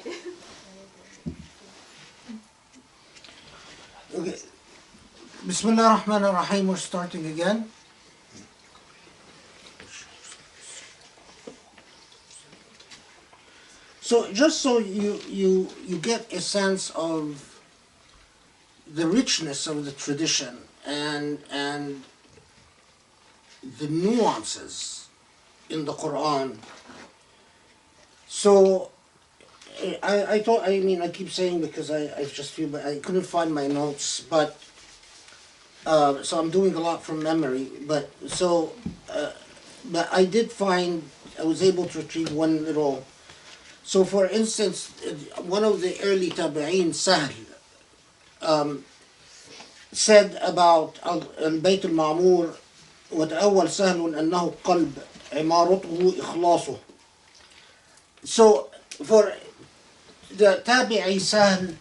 did. Okay. Bismillah ar-Rahman ar-Rahim, we're starting again. So just so you get a sense of the richness of the tradition and the nuances in the Quran. So I thought, I mean, I keep saying because I just feel, but I couldn't find my notes, but so I'm doing a lot from memory, but I did find, I was able to retrieve one little. So for instance, one of the early tabi'een, Sahl, said about البيت المعمور وتأول سهل أنه قلب عمارته إخلاصه. So for the tabi'i Sahl,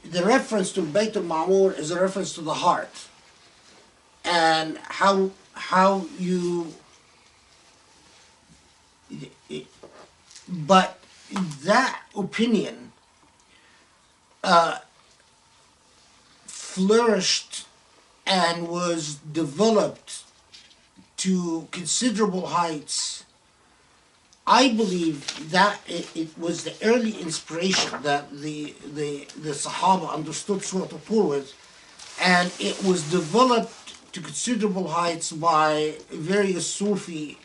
the reference to Bayt al-Ma'mur is a reference to the heart and how you, but that opinion flourished and was developed to considerable heights. I believe that it was the early inspiration that the Sahaba understood Surah Al-Tur with, and it was developed to considerable heights by various Sufi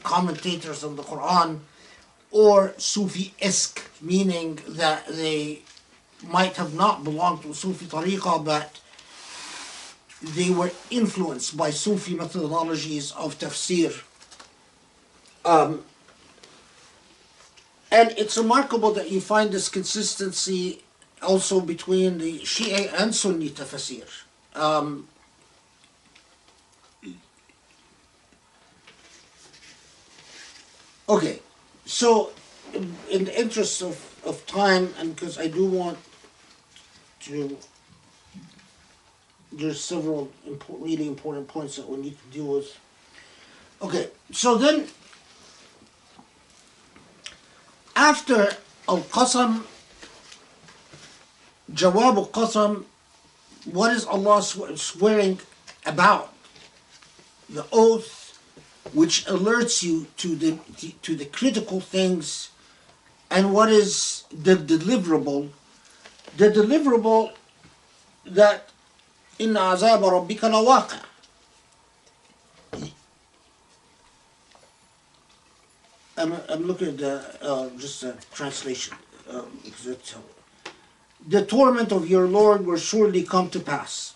commentators on the Quran, or Sufi-esque, meaning that they might have not belonged to a Sufi tariqah, but they were influenced by Sufi methodologies of tafsir. And it's remarkable that you find this consistency also between the Shia and Sunni tafsir. Okay, so in the interest of time, and because I do want to, there's several really important points that we need to deal with. Okay, so then after Al-Qasam, Jawab Al-Qasam, what is Allah swearing about? The oath which alerts you to the critical things, and what is the deliverable? The deliverable that Inna azaba rabbika lawaqi'. I'm looking at the just a translation. The torment of your Lord will surely come to pass.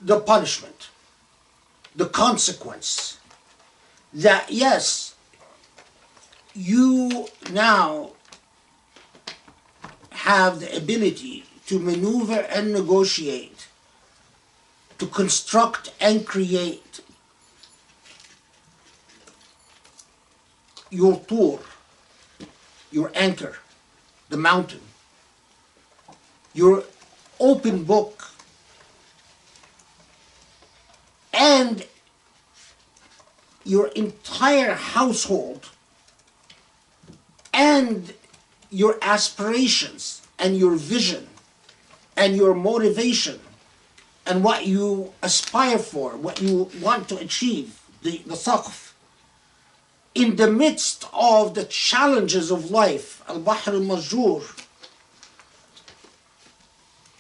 The punishment, the consequence. That yes, you now have the ability to maneuver and negotiate, to construct and create your Tur, your anchor, the mountain, your open book, and your entire household, and your aspirations, and your vision, and your motivation, and what you aspire for, what you want to achieve, the saqf, in the midst of the challenges of life, al-bahr al-majur.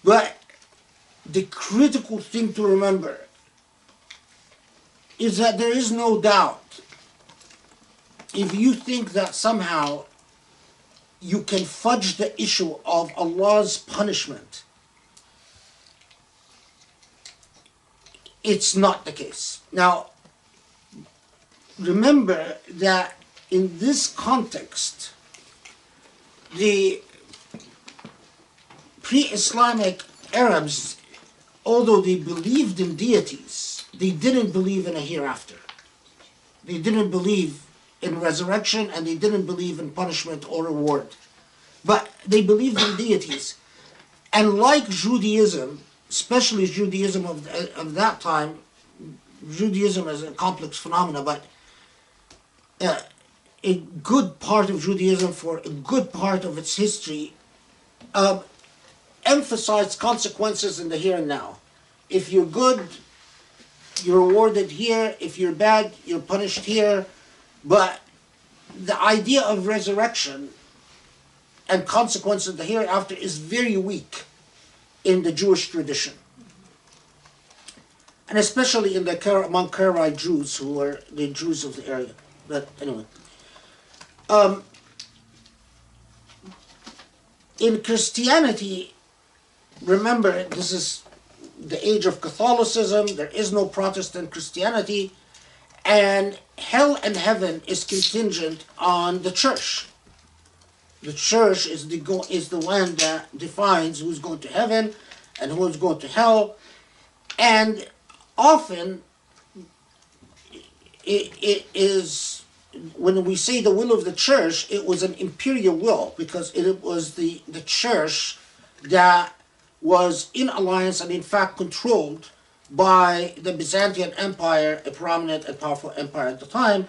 But the critical thing to remember is that there is no doubt, if you think that somehow you can fudge the issue of Allah's punishment, it's not the case. Now, remember that in this context, the pre-Islamic Arabs, although they believed in deities, they didn't believe in a hereafter. They didn't believe in resurrection, and they didn't believe in punishment or reward. But they believed in deities. And like Judaism, especially Judaism of that time, Judaism is a complex phenomenon, but a good part of Judaism, for a good part of its history, emphasized consequences in the here and now. If you're good, you're rewarded here. If you're bad, you're punished here. But the idea of resurrection and consequences of the hereafter is very weak in the Jewish tradition. And especially in the among Karaite Jews, who were the Jews of the area. But anyway. In Christianity, remember, this is the age of Catholicism. There is no Protestant Christianity. And hell and heaven is contingent on the church. The church is the one that defines who's going to heaven and who's going to hell. And often it is, when we say the will of the church, it was an imperial will, because it was the church that was in alliance and in fact controlled by the Byzantine Empire, a prominent and powerful empire at the time.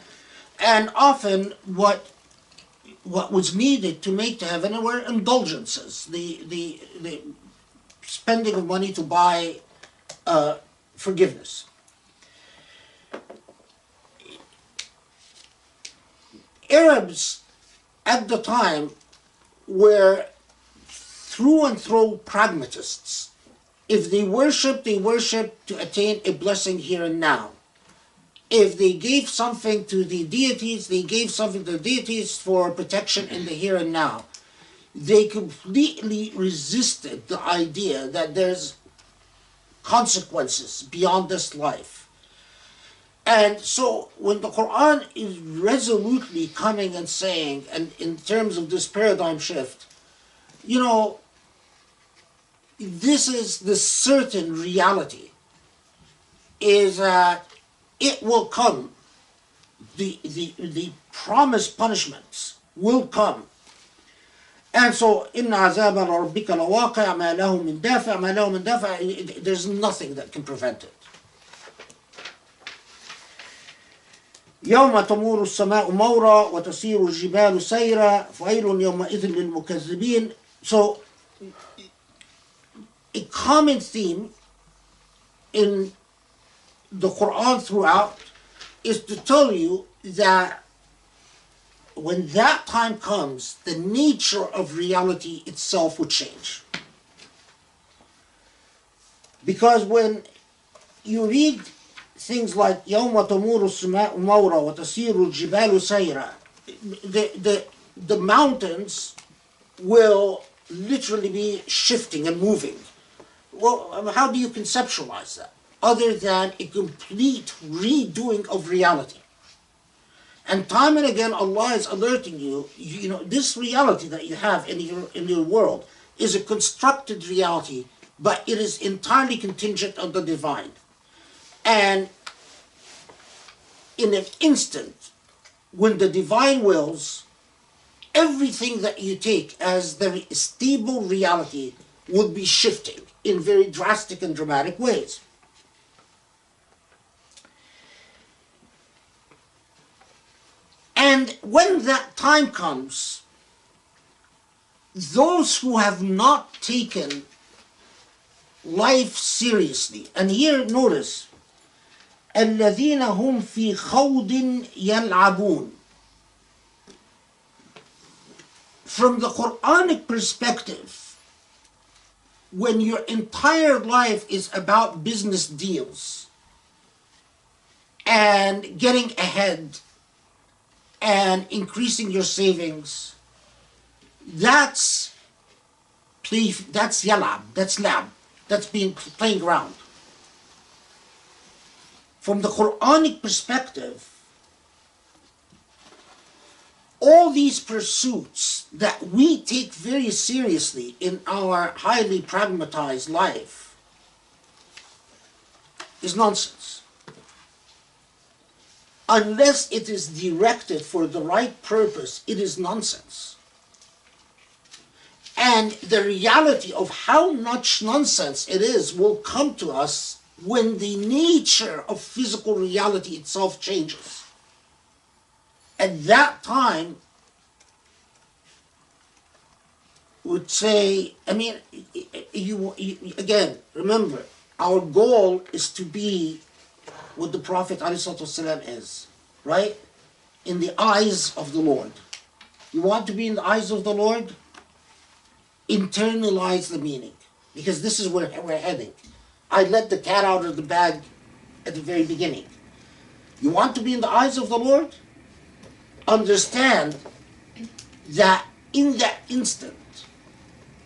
And often what was needed to make to heaven were indulgences, the spending of money to buy forgiveness. Arabs at the time were through and through pragmatists. If they worship to attain a blessing here and now. If they gave something to the deities, they gave something to the deities for protection in the here and now. They completely resisted the idea that there's consequences beyond this life. And so when the Quran is resolutely coming and saying, and in terms of this paradigm shift, you know, this is the certain reality, is that it will come, the promised punishments will come. And so, إِنَّ عَذَابَ رَبِّكَ لَوَاقِعٌ مَا لَهُ مِنْ دَافِعٍ مَا لَهُ مِنْ دَافِعٍ. There's nothing that can prevent it. يوم تمور السماء مورا وتسير الجبال سيرا فويل يومئذ للمكذبين. So, a common theme in the Quran throughout is to tell you that when that time comes, the nature of reality itself would change. Because when you read things like يَوْمَ تَمُورُ السَّمَاءُ مَوْرًا وَتَسِيرُ الْجِبَالُ سَيْرًا, the mountains will literally be shifting and moving. Well, how do you conceptualize that? Other than a complete redoing of reality. And time and again, Allah is alerting you, you know, this reality that you have in your world is a constructed reality, but it is entirely contingent on the divine. And in an instant, when the divine wills, everything that you take as the stable reality would be shifting in very drastic and dramatic ways. And when that time comes, those who have not taken life seriously, and here notice, الَّذِينَ هُمْ فِي خَوْضٍ يَلْعَبُونَ. From the Quranic perspective, when your entire life is about business deals and getting ahead and increasing your savings, that's yalab, that's lab, that's playing around. From the Quranic perspective, all these pursuits that we take very seriously in our highly pragmatized life is nonsense. Unless it is directed for the right purpose, it is nonsense. And the reality of how much nonsense it is will come to us when the nature of physical reality itself changes. at that time would say, I mean, you again, remember, our goal is to be what the Prophet ﷺ is, right? In the eyes of the Lord. You want to be in the eyes of the Lord? Internalize the meaning, because this is where we're heading. I let the cat out of the bag at the very beginning. You want to be in the eyes of the Lord? Understand that in that instant,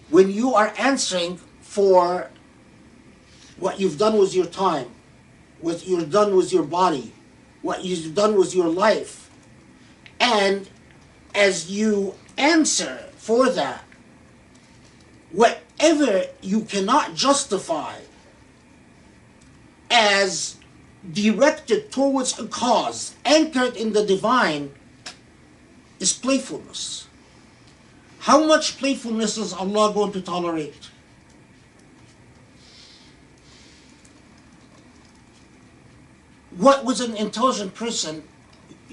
when you are answering for what you've done with your time, what you've done with your body, what you've done with your life, and as you answer for that, whatever you cannot justify as directed towards a cause anchored in the divine is playfulness. How much playfulness is Allah going to tolerate? What was an intelligent person?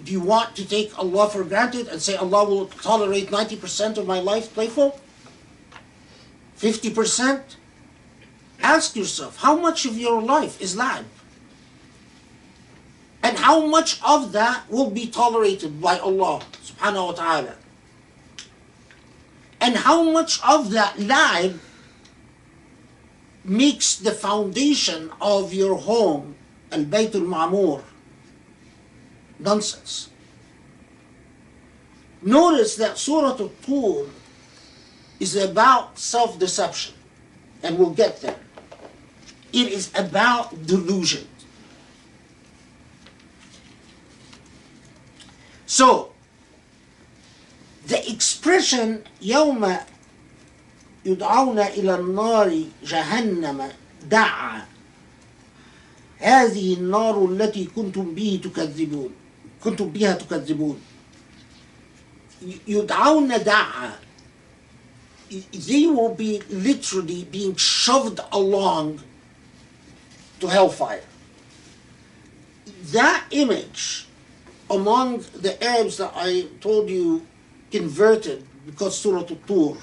Do you want to take Allah for granted and say Allah will tolerate 90% of my life playful? 50%? Ask yourself, how much of your life is la'ib? And how much of that will be tolerated by Allah subhanahu wa ta'ala? And how much of that la'ib makes the foundation of your home, al-Bayt al-Ma'mur, nonsense? Notice that Surah Al-Tur is about self-deception, and we'll get there. It is about delusion. So, the expression يوم يدعون إلى النار جهنم دعا هذه النار التي كنتم بها تكذبون يدعون دعا, they will be literally being shoved along to hellfire. That image among the Arabs that I told you converted because Surah Al-Tur,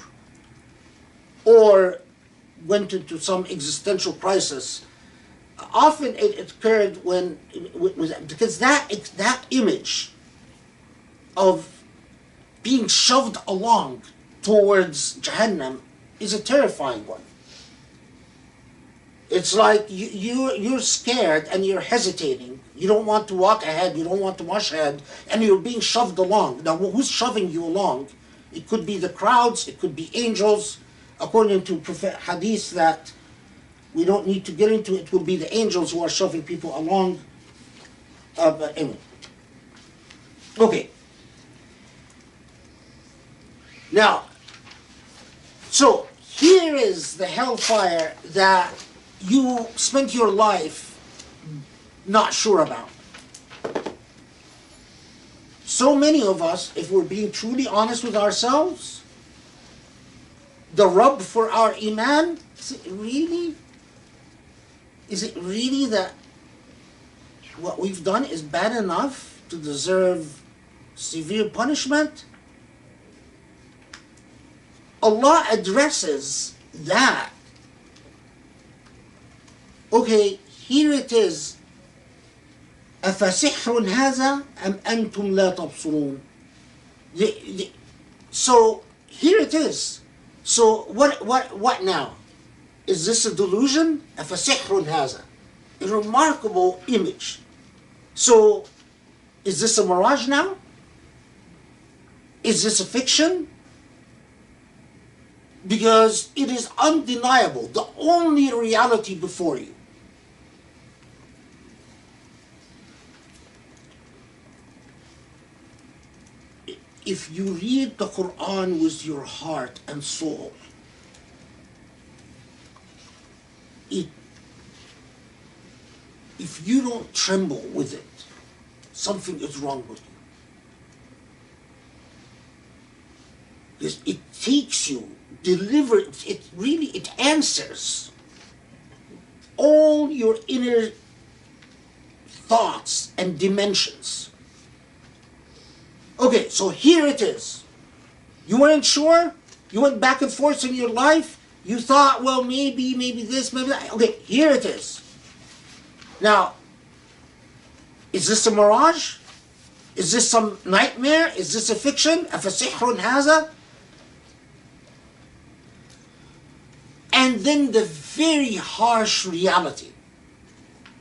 or went into some existential crisis, often it occurred when, because that image of being shoved along towards Jahannam is a terrifying one. It's like you're scared and you're hesitating. You don't want to walk ahead, you don't want to march ahead, and you're being shoved along. Now, who's shoving you along? It could be the crowds, it could be angels. According to hadith that we don't need to get into, it will be the angels who are shoving people along. But anyway. Okay. Now, so here is the hellfire that you spent your life not sure about. So many of us, if we're being truly honest with ourselves, the rub for our iman, is it really that what we've done is bad enough to deserve severe punishment? Allah addresses that. Okay, here it is. أَفَسِحْرٌ هَذَا أَمْ أَنْتُمْ لَا تَبْصُرُونَ. So here it is. So what now? Is this a delusion? أَفَسِحْرٌ هَذَا. A remarkable image. So is this a mirage now? Is this a fiction? Because it is undeniable, the only reality before you. If you read the Quran with your heart and soul, if you don't tremble with it, something is wrong with you. Because it takes you, it answers all your inner thoughts and dimensions. Okay, so here it is. You weren't sure? You went back and forth in your life? You thought, well, maybe this, maybe that. Okay, here it is. Now, is this a mirage? Is this some nightmare? Is this a fiction? أَفَسِحْرٌ هَذَا? And then the very harsh reality.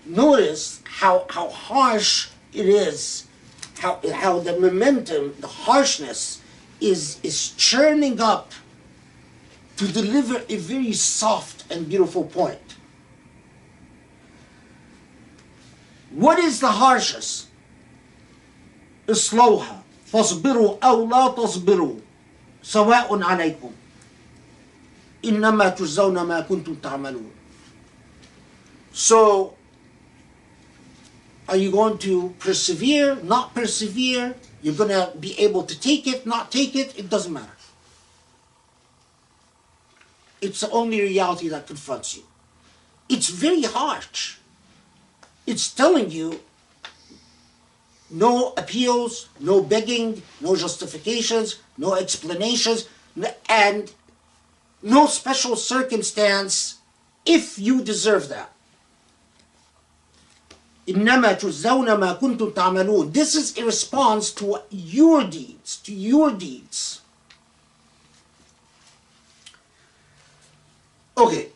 Notice how harsh it is, how the momentum, the harshness is churning up to deliver a very soft and beautiful point. What is the harshest? اصلوها فاصبروا أو لا تصبروا سواء عليكم إنما تجزون ما كنتم تعملون. So, are you going to persevere, not persevere? You're going to be able to take it, not take it? It doesn't matter. It's the only reality that confronts you. It's very harsh. It's telling you no appeals, no begging, no justifications, no explanations, and no special circumstance if you deserve that. إِنَّمَا تُجْزَوْنَ مَا كُنْتُمْ تَعْمَلُونَ. This is a response to your deeds, to your deeds. Okay.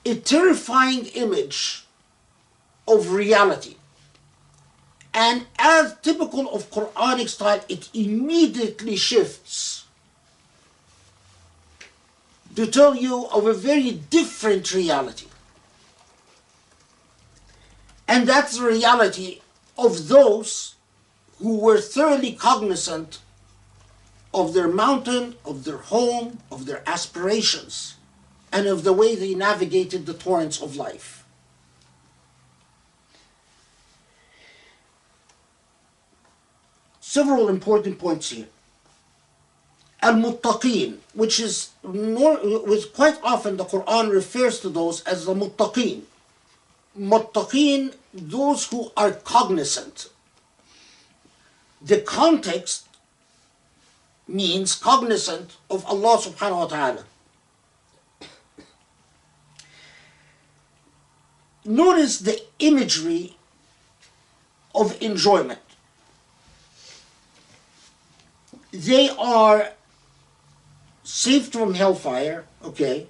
A terrifying image of reality. And as typical of Quranic style, it immediately shifts to tell you of a very different reality. And that's the reality of those who were thoroughly cognizant of their mountain, of their home, of their aspirations, and of the way they navigated the torrents of life. Several important points here. Al-Muttaqeen, which quite often the Quran refers to those as the Muttaqeen. Muttaqeen, those who are cognizant. The context means cognizant of Allah subhanahu wa ta'ala. Notice the imagery of enjoyment. They are saved from hellfire, okay?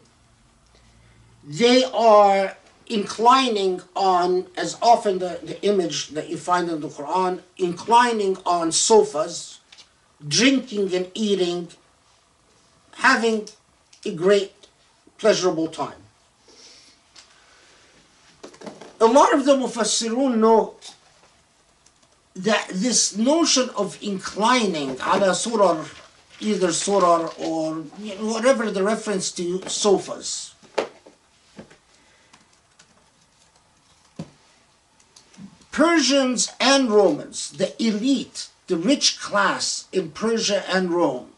They are inclining on, as often the image that you find in the Quran, inclining on sofas, drinking and eating, having a great, pleasurable time. A lot of the Mufassirun note that this notion of inclining ala surah, either surah or whatever the reference to sofas, Persians and Romans, the elite, the rich class in Persia and Rome,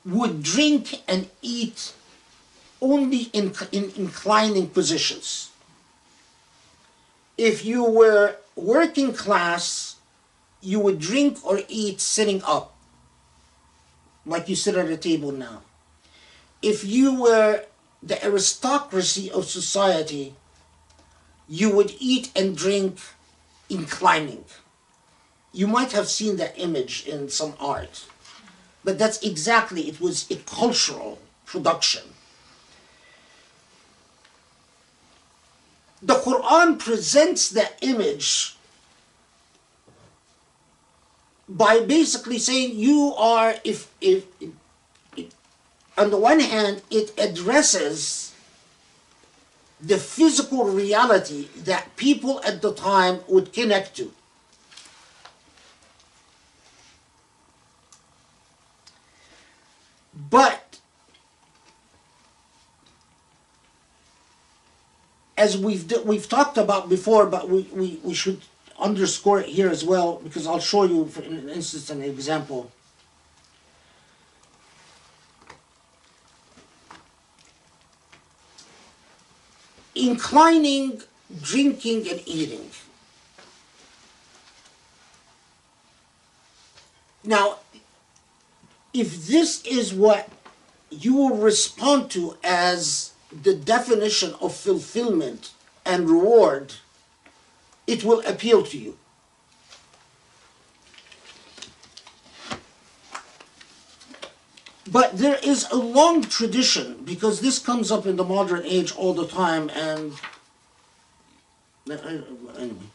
would drink and eat only in inclining positions. If you were working class, you would drink or eat sitting up, like you sit at a table now. If you were the aristocracy of society, you would eat and drink inclining. You might have seen that image in some art, but that's exactly, it was a cultural production. The Quran presents that image by basically saying you are, if on the one hand, it addresses the physical reality that people at the time would connect to. But as we've talked about before, but we should underscore it here as well, because I'll show you, for an instance, an example. Inclining, drinking, and eating. Now, if this is what you will respond to as the definition of fulfillment and reward, it will appeal to you. But there is a long tradition, because this comes up in the modern age all the time, and anyway.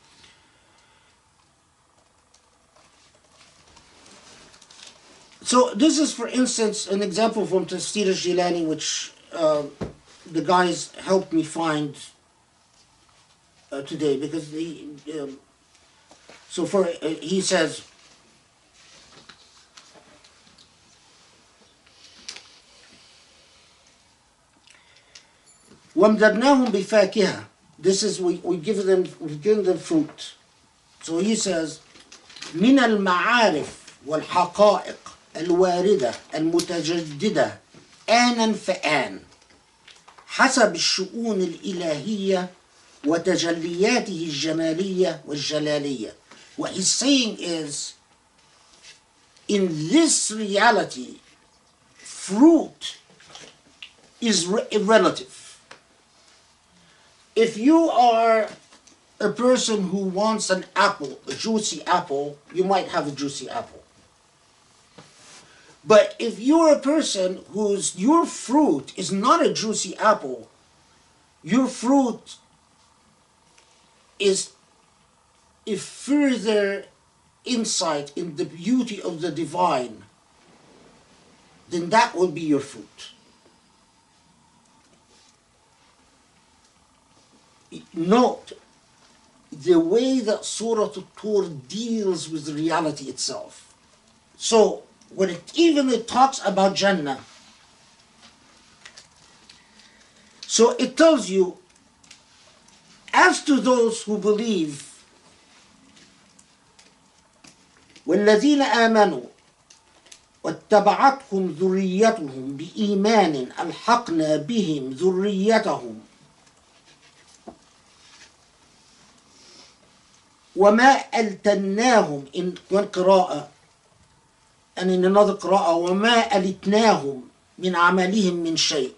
So this is, for instance, an example from Tafsir al-Jilani, which the guys helped me find today, because he says, وَامْدَدْنَاهُمْ بِفَاكِهَةٍ. This is, we've given them fruit. So he says, مِنَ الْمَعَارِفِ وَالْحَقَائِقِ الواردة المتجددة آنا فآن حسب الشؤون الإلهية وتجلياته الجمالية والجلالية. What he's saying is, in this reality, fruit is relative. If you are a person who wants an apple, a juicy apple, you might have a juicy apple. But if you're a person your fruit is not a juicy apple, your fruit is a further insight in the beauty of the divine, then that will be your fruit. Note the way that Surah Al-Tur deals with reality itself. So, when it talks about Jannah, so it tells you, as to those who believe, وَالَّذِينَ آمَنُوا وَاتَّبَعَتْهُمْ ذُرِّيَّتُهُمْ بِإِيمَانٍ أَلْحَقْنَا بِهِمْ ذُرِّيَّتَهُمْ وَمَا أَلْتَنَّاهُمْ in one qira'ah, and in another qira'ah, وَمَا أَلِتْنَاهُمْ مِنْ عَمَلِهِمْ مِنْ شَيْءٍ.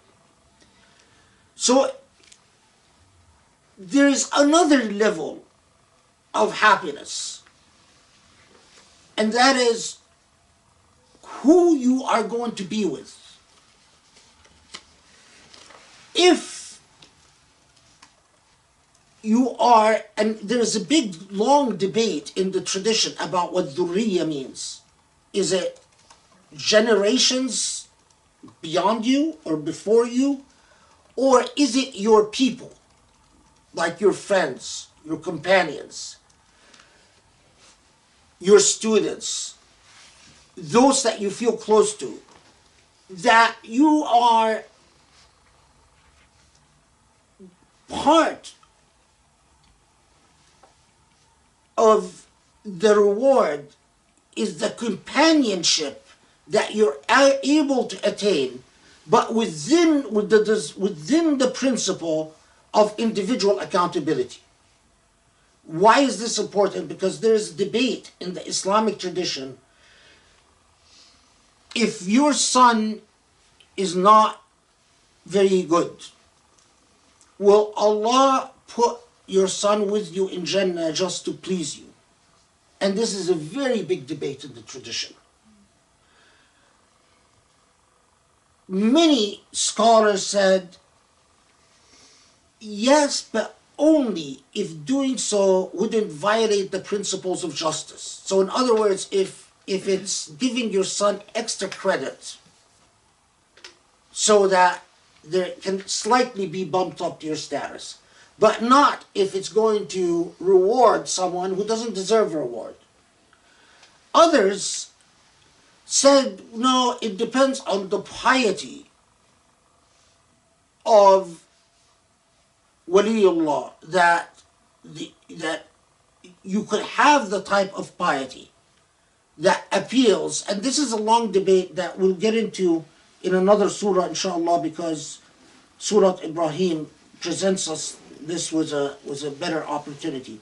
So, there is another level of happiness, and that is who you are going to be with. If you are, and there is a big, long debate in the tradition about what dhurriya means. Is it generations beyond you or before you? Or is it your people, like your friends, your companions, your students, those that you feel close to, that you are part of the reward, is the companionship that you're able to attain, but within the principle of individual accountability. Why is this important? Because there's debate in the Islamic tradition. If your son is not very good, will Allah put your son with you in Jannah just to please you? And this is a very big debate in the tradition. Many scholars said, yes, but only if doing so wouldn't violate the principles of justice. So in other words, if it's giving your son extra credit so that there can slightly be bumped up to your status, but not if it's going to reward someone who doesn't deserve a reward. Others said, no, it depends on the piety of Waliullah, that you could have the type of piety that appeals, and this is a long debate that we'll get into in another surah, inshallah, because Surah Ibrahim presents us this was a better opportunity.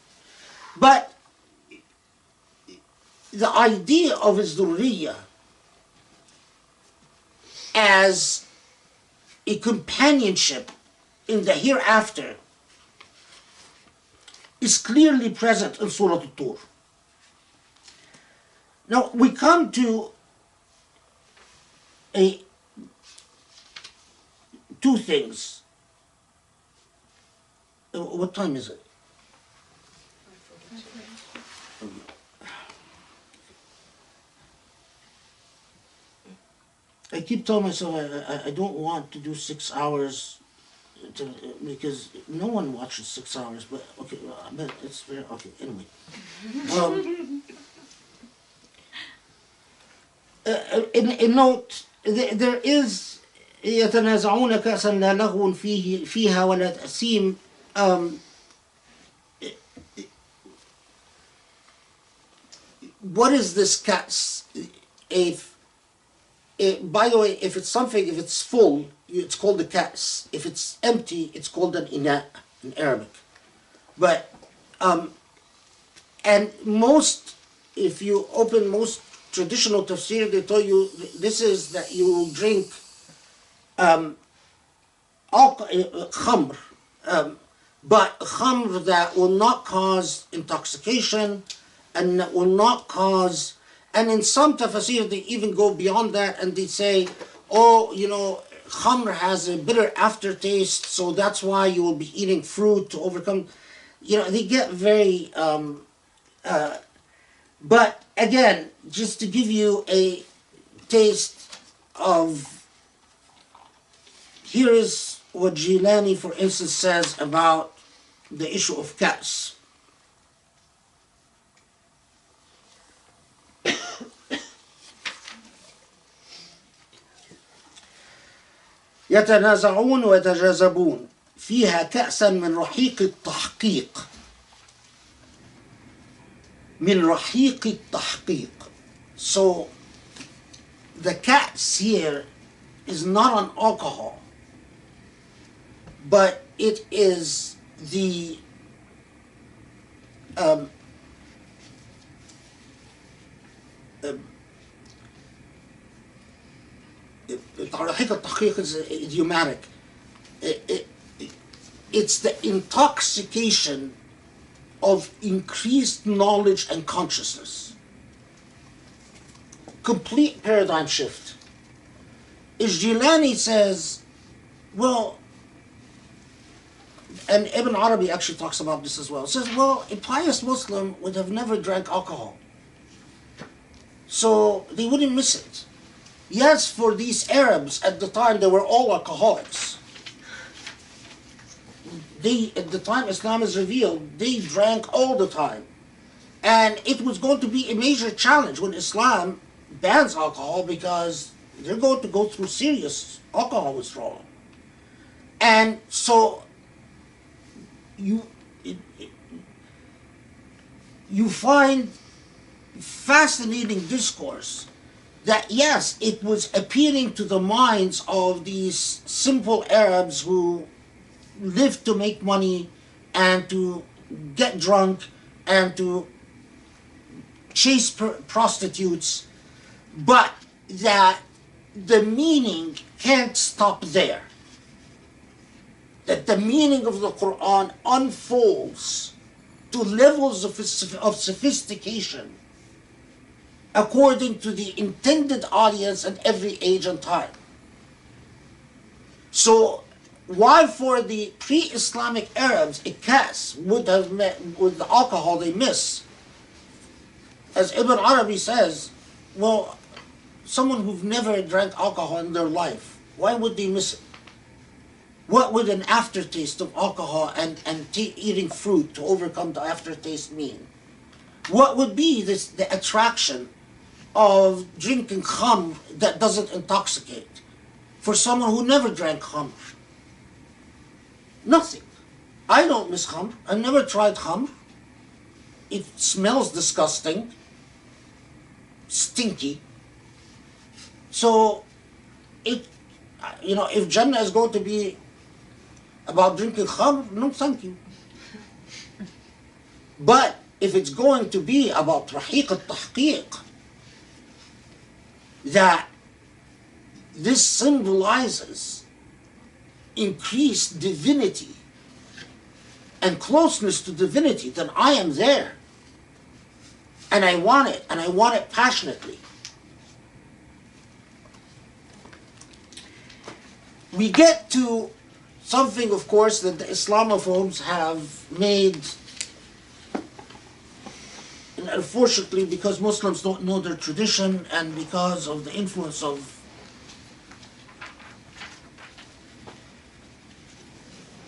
But the idea of الذرية as a companionship in the hereafter is clearly present in Surah Al-Tur. Now we come to two things. What time is it? I keep telling myself I don't want to do 6 hours because no one watches 6 hours, but okay, but it's very, okay, anyway. In note, there is يتنازعون كأسا لا لغو فيها ولا تأثيم. What is this كأس? By the way, if it's something, if it's full, it's called a كأس. If it's empty, it's called an إناء in Arabic. But and most, if you open most traditional tafsir, they tell you this is that you will drink khamr, but khamr that will not cause intoxication and that will not cause, and in some tafsir they even go beyond that and they say, oh, you know, khamr has a bitter aftertaste, so that's why you will be eating fruit to overcome, you know, they get very, but again, just to give you a taste of, here is what Jilani, for instance, says about the issue of Ka's. يتنازعون ويتجاذبون فيها كأسا من رحيق التحقيق. من رحيق التحقيق. So the Ka's here is not an alcohol, but it is the رحيق التحقيق is idiomatic. It's the intoxication of increased knowledge and consciousness. Complete paradigm shift. Jilani says, well, and Ibn Arabi actually talks about this as well. Says, well, a pious Muslim would have never drank alcohol, so they wouldn't miss it. Yes, for these Arabs at the time, they were all alcoholics. They, at the time Islam is revealed, they drank all the time. And it was going to be a major challenge when Islam bans alcohol, because they're going to go through serious alcohol withdrawal. And so you find fascinating discourse that yes, it was appealing to the minds of these simple Arabs who lived to make money and to get drunk and to chase prostitutes, but that the meaning can't stop there. That the meaning of the Quran unfolds to levels of sophistication according to the intended audience at every age and time. So while for the pre-Islamic Arabs, a Ka's would have met with the alcohol they miss, as Ibn Arabi says, well, someone who've never drank alcohol in their life, why would they miss it? What would an aftertaste of alcohol and eating fruit to overcome the aftertaste mean? What would be the attraction of drinking khamr that doesn't intoxicate for someone who never drank khamr? Nothing. I don't miss khamr. I've never tried khamr. It smells disgusting, stinky. So, if Jannah is going to be about drinking khamr, no thank you. But if it's going to be about rahiq al-tahqiq, that this symbolizes increased divinity and closeness to divinity, then I am there. And I want it, and I want it passionately. We get to something, of course, that the Islamophobes have made, and unfortunately, because Muslims don't know their tradition and because of the influence of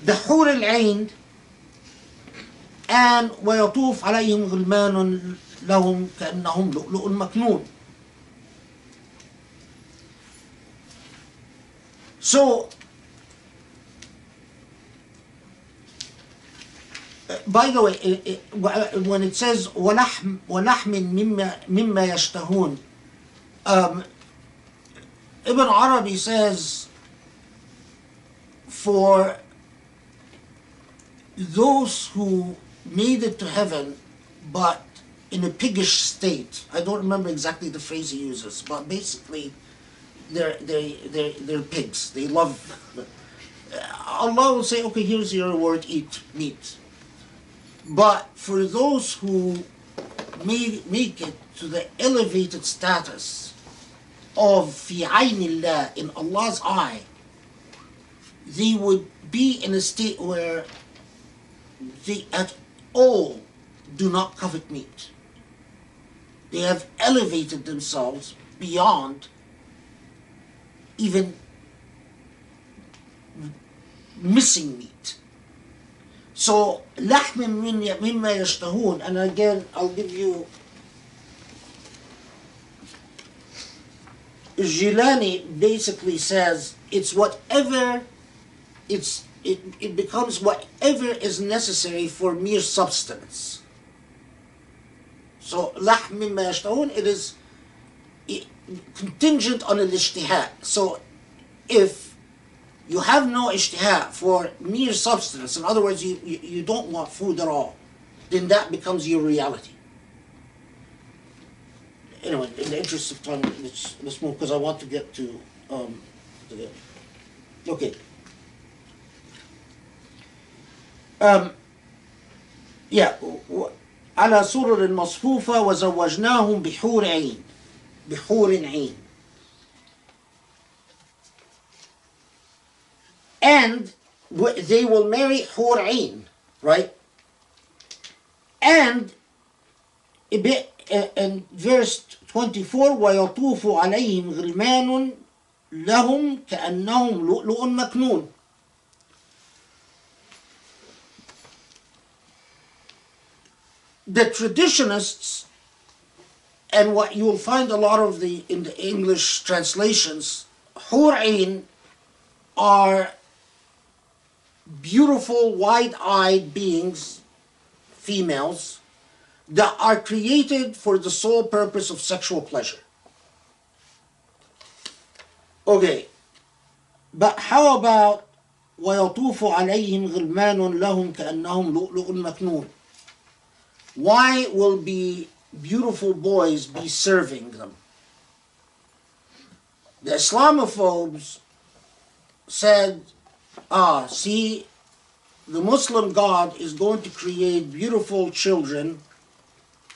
the Hur al-Ain and وَيَطُوفُ عَلَيْهِمْ غِلْمَانٌ لَهُمْ كَأَنَّهُمْ لُؤْلُؤٌ مَكْنُونٌ. So, by the way, when it says وَلَحْمٍ مِمَّا يَشْتَهُونَ, Ibn Arabi says, for those who made it to heaven but in a piggish state, I don't remember exactly the phrase he uses, but basically they're pigs. They love, Allah will say, okay, here's your reward, eat meat. But for those who make it to the elevated status of fi aynillah, in Allah's eye, they would be in a state where they at all do not covet meat. They have elevated themselves beyond even missing meat. So, لحم مما يشتهون, and again, I'll give you, Jilani basically says, it's whatever, it becomes whatever is necessary for mere substance. So, لحم مما يشتهون, it is contingent on al-ijtihad. So, if you have no ijtihad for mere substance, in other words, you don't want food at all, then that becomes your reality. Anyway, in the interest of time, let's move, because I want to get to the, okay. على سرر مصفوفة وزوجناهم بحور عين. And they will marry Hur Ain, right? And in verse 24, وَيَطُوفُ عَلَيْهِمْ غِلْمَانٌ لَهُمْ كَأَنَّهُمْ لُؤْلُؤٌ مَكْنُونٌ. The traditionists, and what you will find a lot of in the English translations, Hur Ain are beautiful, wide-eyed beings, females, that are created for the sole purpose of sexual pleasure. Okay, but how about وَيَطُوفُ عَلَيْهِمْ غِلْمَانٌ لَهُمْ كَأَنَّهُمْ لُؤْلُؤٌ مَكْنُونٌ? Why will beautiful boys be serving them? The Islamophobes said, see, the Muslim God is going to create beautiful children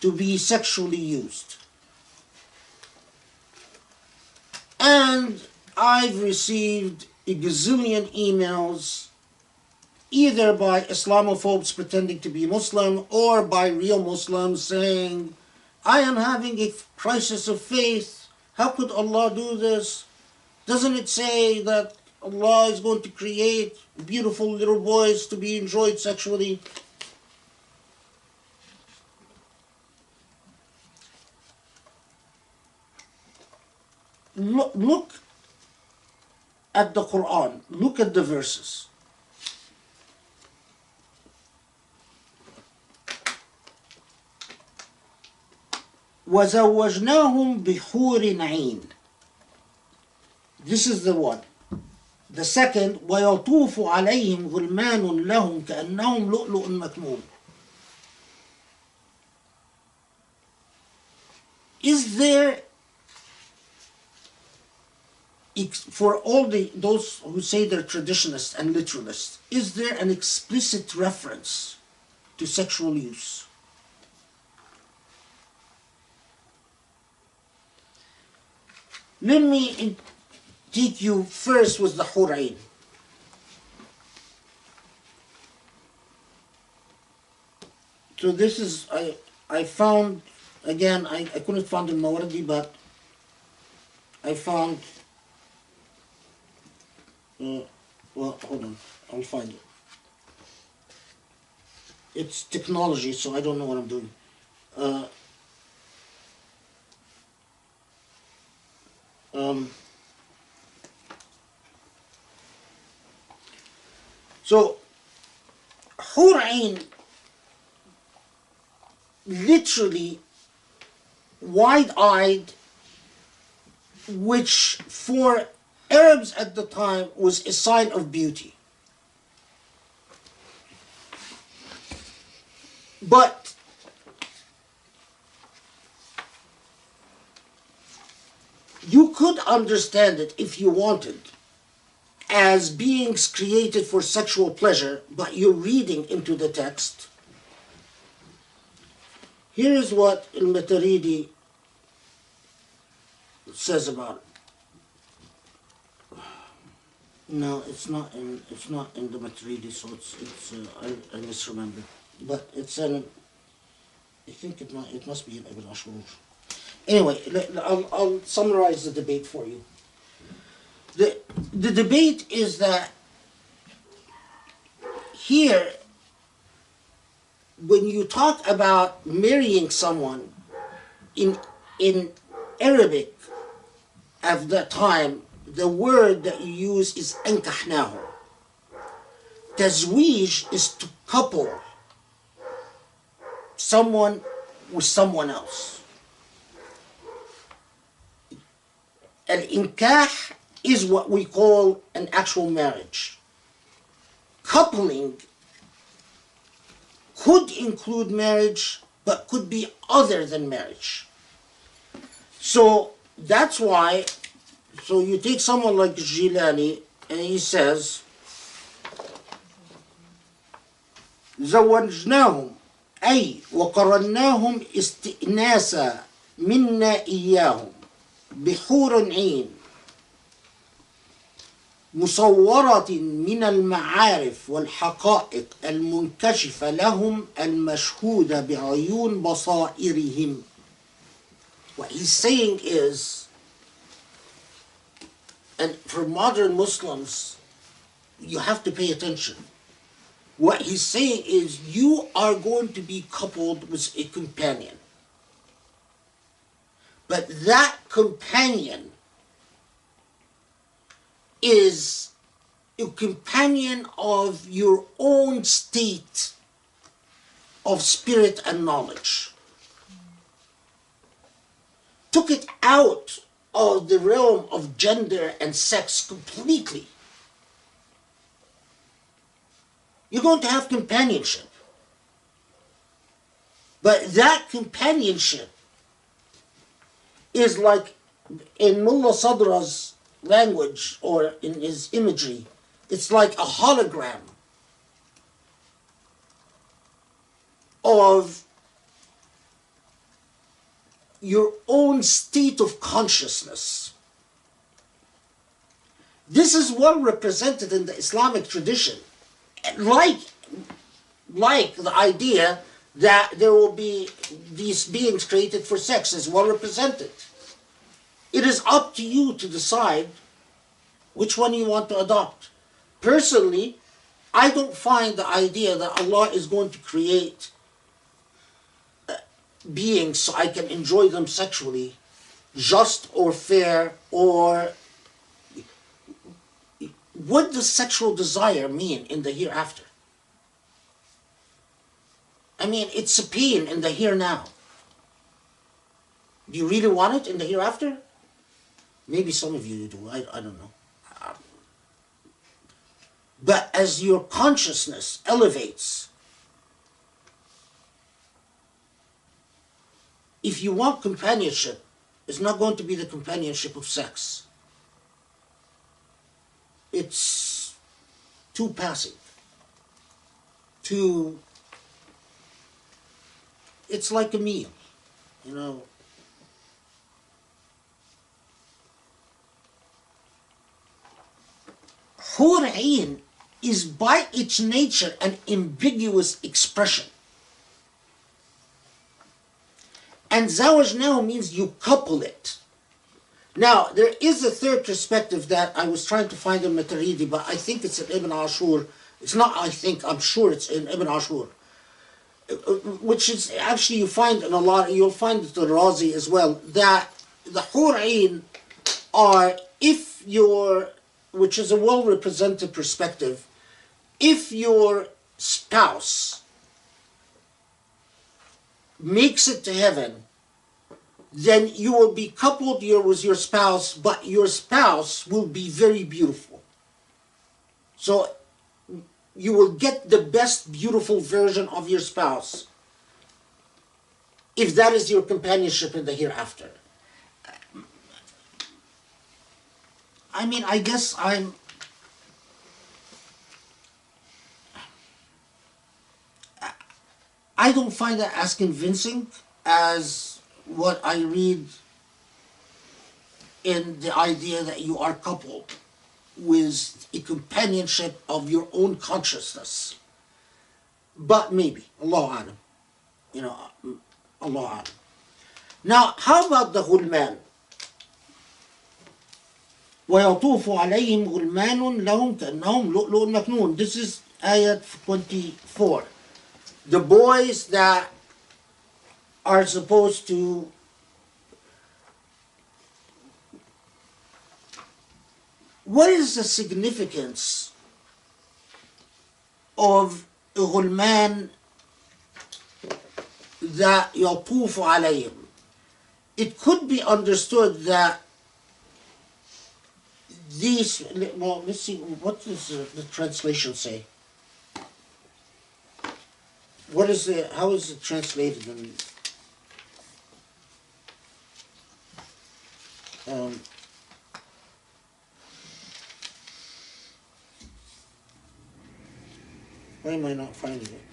to be sexually used. And I've received a gazillion emails, either by Islamophobes pretending to be Muslim or by real Muslims saying, I am having a crisis of faith. How could Allah do this? Doesn't it say that Allah is going to create beautiful little boys to be enjoyed sexually? Look at the Quran. Look at the verses. وَزَوَّجْنَاهُمْ بِحُورٍ عِينٍ. This is the one. The second, وَيَطُوفُ عَلَيْهِمْ غِلْمَانٌ لَهُمْ كَأَنَّهُمْ لُؤْلُؤٌ مَكْنُونٌ. is there, for all those who say they're traditionalists and literalists, is there an explicit reference to sexual use? Let me take you first with the Hur Ain. So this is, I found, again, I couldn't find in Mawardi, but I found, well, hold on, I'll find it. It's technology, so I don't know what I'm doing. So, Hur Ain, literally wide-eyed, which for Arabs at the time was a sign of beauty. But you could understand it if you wanted as beings created for sexual pleasure, but you're reading into the text. Here is what Al-Maturidi says about it. No, it's not in the Maturidi, so I misremember. But it's in, I think it must be in Ibn Ashur. Anyway, I'll summarize the debate for you. The debate is that here, when you talk about marrying someone in Arabic at that time, the word that you use is ankahnahu. Tazweej is to couple someone with someone else. Al-inkah is what we call an actual marriage. Coupling could include marriage, but could be other than marriage. So that's why, so you take someone like Jilani, and he says, زوجناهم أي وقرناهم استئناسا منا إياهم بحور عين مصورة من المعارف والحقائق المنكشفة لهم المشهودة بعيون بصائرهم. What he's saying is, and for modern Muslims, you have to pay attention. What he's saying is, you are going to be coupled with a companion. But that companion is a companion of your own state of spirit and knowledge. Took it out of the realm of gender and sex completely. You're going to have companionship. But that companionship is like in Mullah Sadra's language or in his imagery, it's like a hologram of your own state of consciousness. This is well represented in the Islamic tradition, like the idea that there will be these beings created for sex is well represented. It is up to you to decide which one you want to adopt. Personally, I don't find the idea that Allah is going to create beings so I can enjoy them sexually just or fair, or what does sexual desire mean in the hereafter? I mean, it's a pain in the here now. Do you really want it in the hereafter? Maybe some of you do, I don't know. But as your consciousness elevates, if you want companionship, it's not going to be the companionship of sex. It's too passive. It's like a meal, you know. Hur Ain is by its nature an ambiguous expression. And zawaj now means you couple it. Now, there is a third perspective that I was trying to find in Maturidi, but I think it's in Ibn Ashur. It's not, I think, I'm sure it's in Ibn Ashur. Which is, actually you find in a lot, you'll find it in Razi as well, that the Hur Ain are, if you're, which is a well-represented perspective, if your spouse makes it to heaven, then you will be coupled here with your spouse, but your spouse will be very beautiful. So you will get the best beautiful version of your spouse if that is your companionship in the hereafter. I mean, I guess I don't find that as convincing as what I read in the idea that you are coupled with a companionship of your own consciousness. But maybe, Allah Alam. You know, Allah Alam. Now, how about the غلمان? ويطوف عليهم غلمان لهم كأنهم لؤلؤ مكنون. This is ayat 24. The boys that are supposed to what is the significance of غلمان that يطوف عليهم? It could be understood that these, well, let's see, what does the translation say? What is the, how is it translated in, why am I not finding it?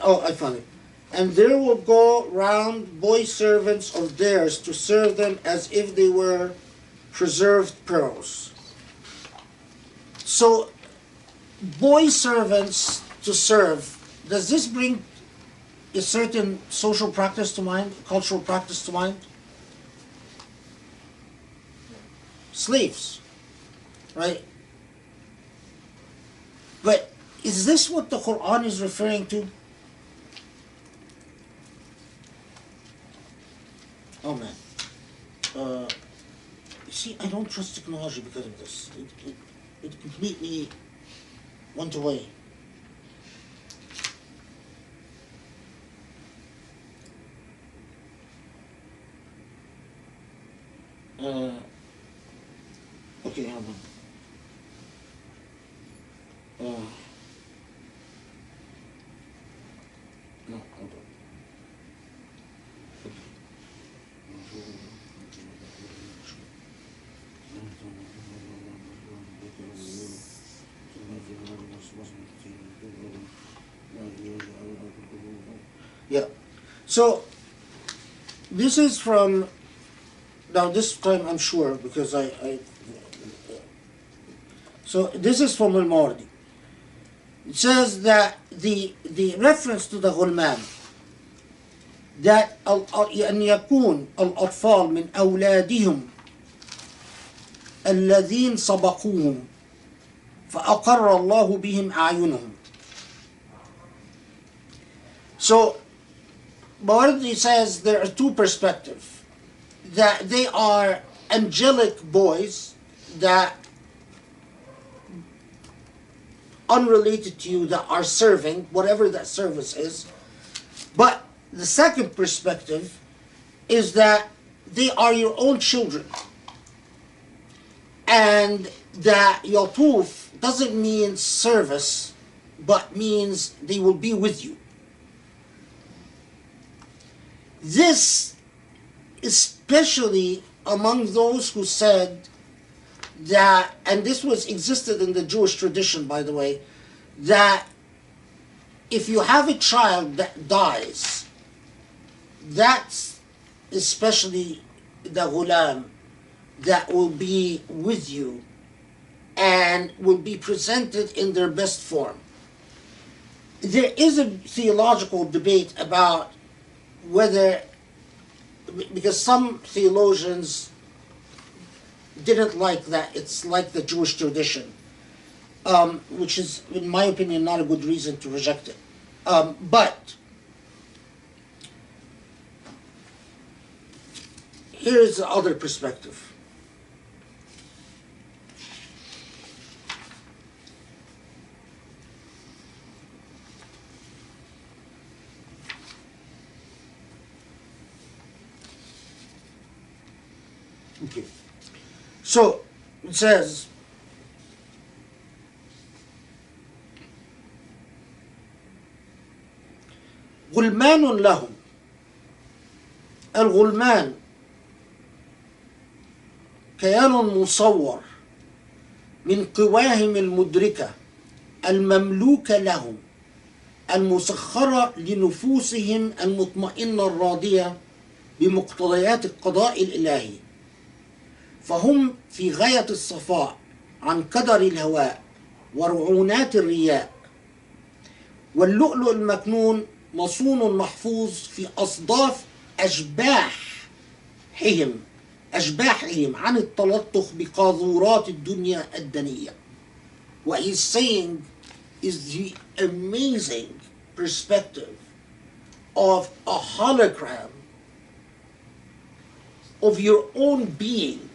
I found it. And there will go round boy servants of theirs to serve them as if they were preserved pearls. So, boy servants to serve, does this bring a certain social practice to mind, cultural practice to mind? Slaves, right? But is this what the Quran is referring to? Oh man. You see, I don't trust technology because of this. It completely went away. Okay, hold on. No, hold on. Yeah. So this is from, now this time I'm sure because so this is from Al-Mawardi. It says that the reference to the غلمان that أن يكون الأطفال من أولادهم الذين سبقوهم فأقر الله بهم أعينهم. So Mawardi says there are two perspectives, that they are angelic boys that unrelated to you that are serving whatever that service is, but the second perspective is that they are your own children, and that yatuf doesn't mean service, but means they will be with you. This, especially among those who said that, and this existed in the Jewish tradition, by the way, that if you have a child that dies, that's especially the ghulam that will be with you and will be presented in their best form. There is a theological debate about whether, because some theologians didn't like that, it's like the Jewish tradition, which is, in my opinion, not a good reason to reject it. But here's the other perspective. Okay. So it says, غلمان لهم. الغلمان كيان مصور من قواهم المدركة المملوكة لهم المسخرة لنفوسهم المطمئنة الراضية بمقتضيات القضاء الإلهي، فهم في غاية الصفاء عن قدر الهواء ورعونات الرياء، واللؤلؤ المكنون مصون محفوظ في أصداف أشباحهم عن التلطخ بقاذورات الدنيا الدنية. What he's saying is the amazing perspective of a hologram of your own being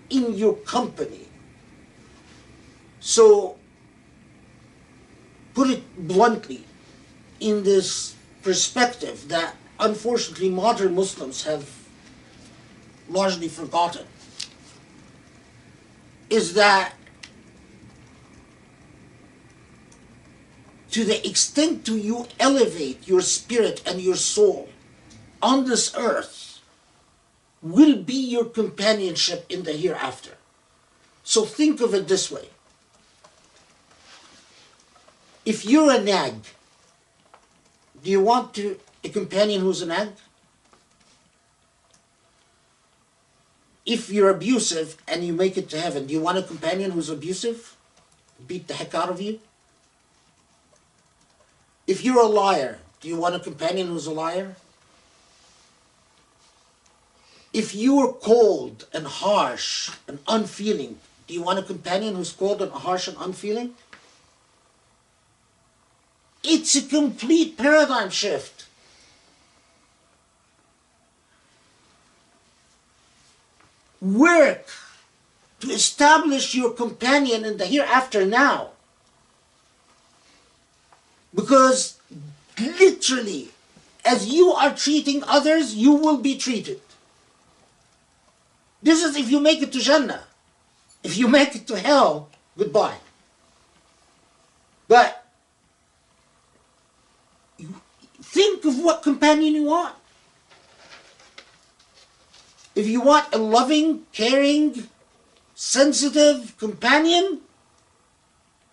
in your company. So, put it bluntly, in this perspective that unfortunately modern Muslims have largely forgotten, is that to the extent to you elevate your spirit and your soul on this earth will be your companionship in the hereafter. So think of it this way. If you're a nag, do you want a companion who's a nag? If you're abusive and you make it to heaven, do you want a companion who's abusive? Beat the heck out of you? If you're a liar, do you want a companion who's a liar? If you are cold and harsh and unfeeling, do you want a companion who's cold and harsh and unfeeling? It's a complete paradigm shift. Work to establish your companion in the hereafter now. Because literally, as you are treating others, you will be treated. This is if you make it to Jannah. If you make it to hell, goodbye. But think of what companion you want. If you want a loving, caring, sensitive companion,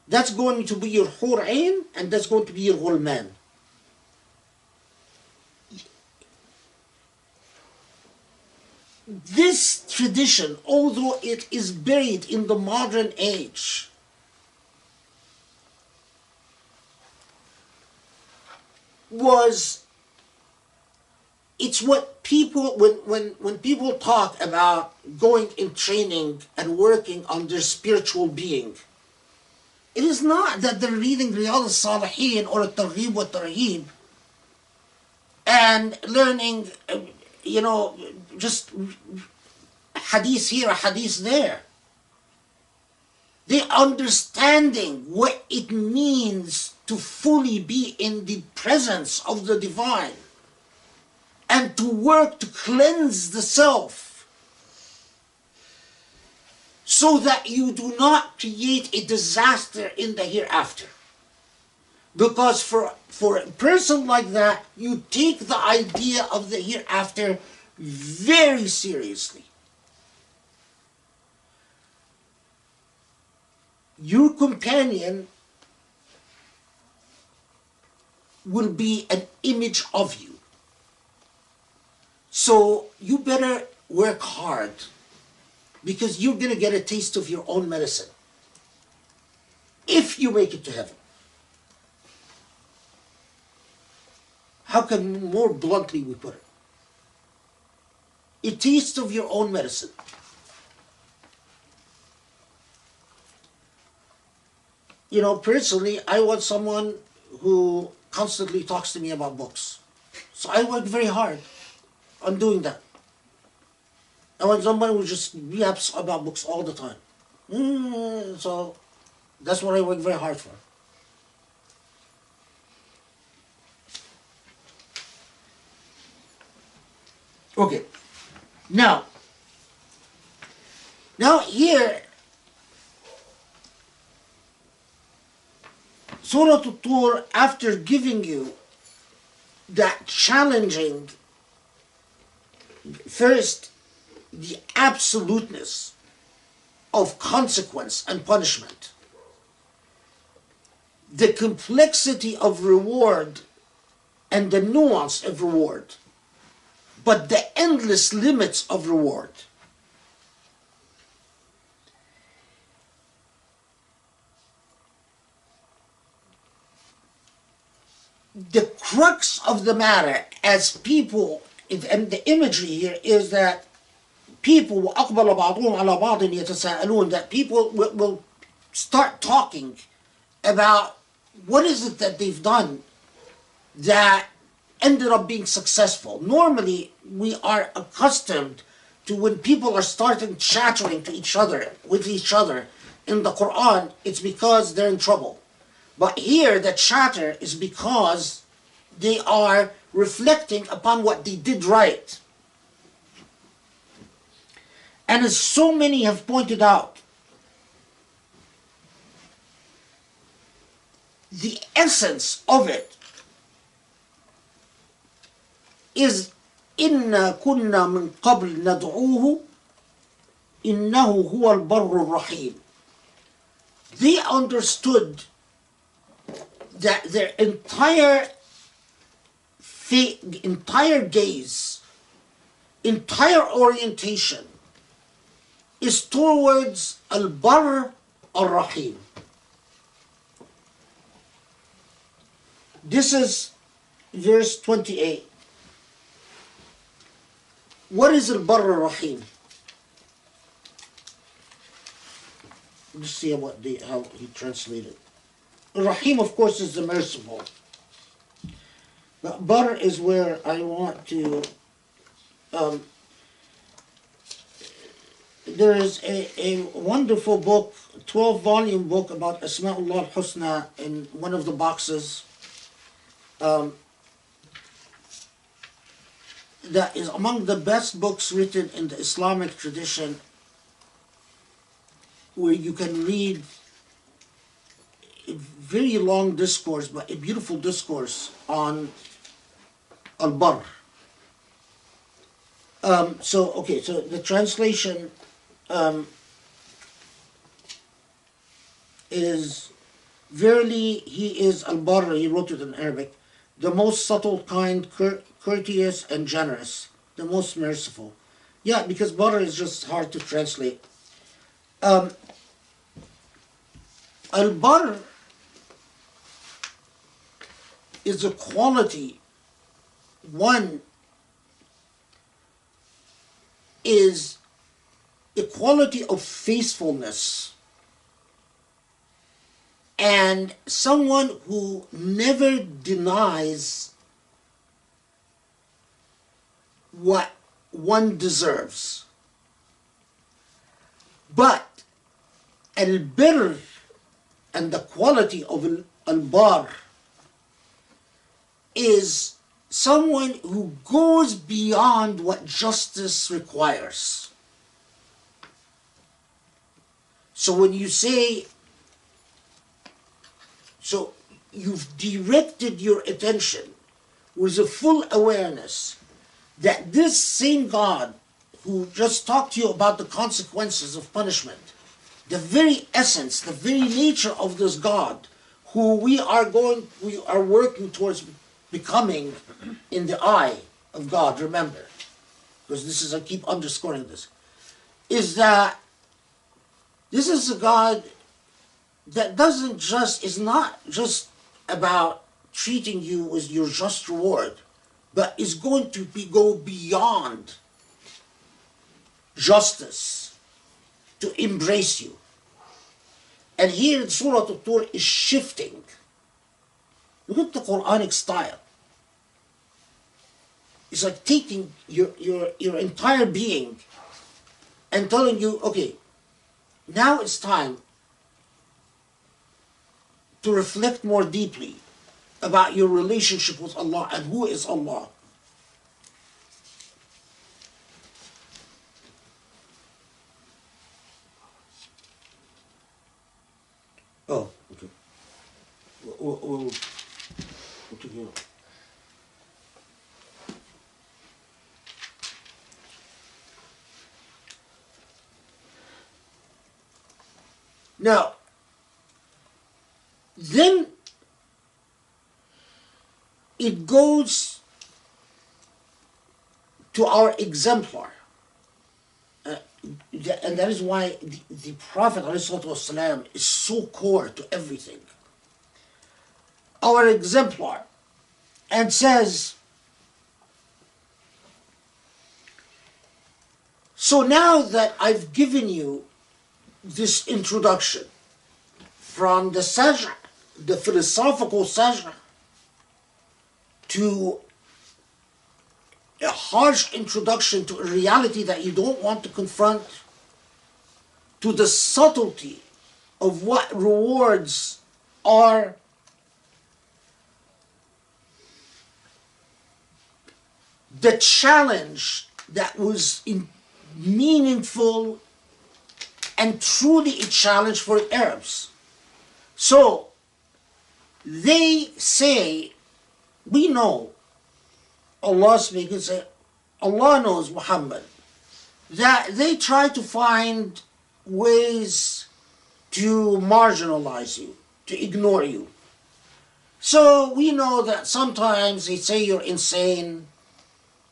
that's going to be your Hur Ain, and that's going to be your Ghulman. This tradition, although it is buried in the modern age, it's what people, when people talk about going in training and working on their spiritual being, it is not that they're reading Riyadh al-Salihin or Targhib wa Tarhib and learning, just hadith here, hadith there. They're understanding what it means to fully be in the presence of the divine and to work to cleanse the self so that you do not create a disaster in the hereafter. Because for a person like that, you take the idea of the hereafter very seriously. Your companion will be an image of you. So you better work hard, because you're going to get a taste of your own medicine if you make it to heaven. How can more bluntly we put it? A taste of your own medicine. You know, personally, I want someone who constantly talks to me about books. So I work very hard on doing that. I want someone who just yaps about books all the time. So that's what I work very hard for. Okay. Now here, Surah Al-Tur, after giving you that challenging, first, the absoluteness of consequence and punishment, the complexity of reward and the nuance of reward, but the endless limits of reward. The crux of the matter, as people, and the imagery here is that people وَأَقْبَلَ بَعْضُهُمْ عَلَى بَعْضٍ يَتَسَاءَلُونَ, that people will start talking about what is it that they've done that ended up being successful. Normally, we are accustomed to when people are starting chattering to each other, with each other in the Quran, it's because they're in trouble. But here, the chatter is because they are reflecting upon what they did right. And as so many have pointed out, the essence of it is إِنَّا كُنَّا مِن قَبْلِ نَدْعُوهُ إِنَّهُ هُوَ الْبَرُّ الرَّحِيمُ. They understood that their entire gaze, entire orientation is towards Al-Barr Al-Rahim. This is verse 28. What is Al-Barr Al-Rahim? Let's see how he translated. Rahim, of course, is the merciful. But Barr is where I want to... there is a wonderful book, 12-volume book about Asma'ullah al-Husna in one of the boxes. That is among the best books written in the Islamic tradition, where you can read a very long discourse, but a beautiful discourse on Al-Barr. So the translation is, verily he is Al-Barr, he wrote it in Arabic, the most subtle, kind, courteous, and generous, the most merciful. Yeah, because Barr is just hard to translate. Al-Barr is a quality. One is a quality of faithfulness, and someone who never denies what one deserves. But al-birr, and the quality of al-bar, is someone who goes beyond what justice requires. So when you say, so you've directed your attention with a full awareness that this same God who just talked to you about the consequences of punishment, the very essence, the very nature of this God who we are working towards becoming in the eye of God, remember, because I keep underscoring this, is that this is a God that is not just about treating you with your just reward, but is going to go beyond justice to embrace you. And here in Surah Al-Tur is shifting. Look at the Quranic style. It's like taking your entire being and telling you, okay, now it's time to reflect more deeply about your relationship with Allah and who is Allah. Oh, okay. We'll continue. Now, then it goes to our exemplar. And that is why the Prophet ﷺ is so core to everything. Our exemplar. And says, so now that I've given you this introduction from the saj'a, the philosophical saj'a, to a harsh introduction to a reality that you don't want to confront, to the subtlety of what rewards are, the challenge that was meaningful and truly a challenge for Arabs. So they say, we know, Allah speaking, say, Allah knows Muhammad, that they try to find ways to marginalize you, to ignore you. So we know that sometimes they say you're insane,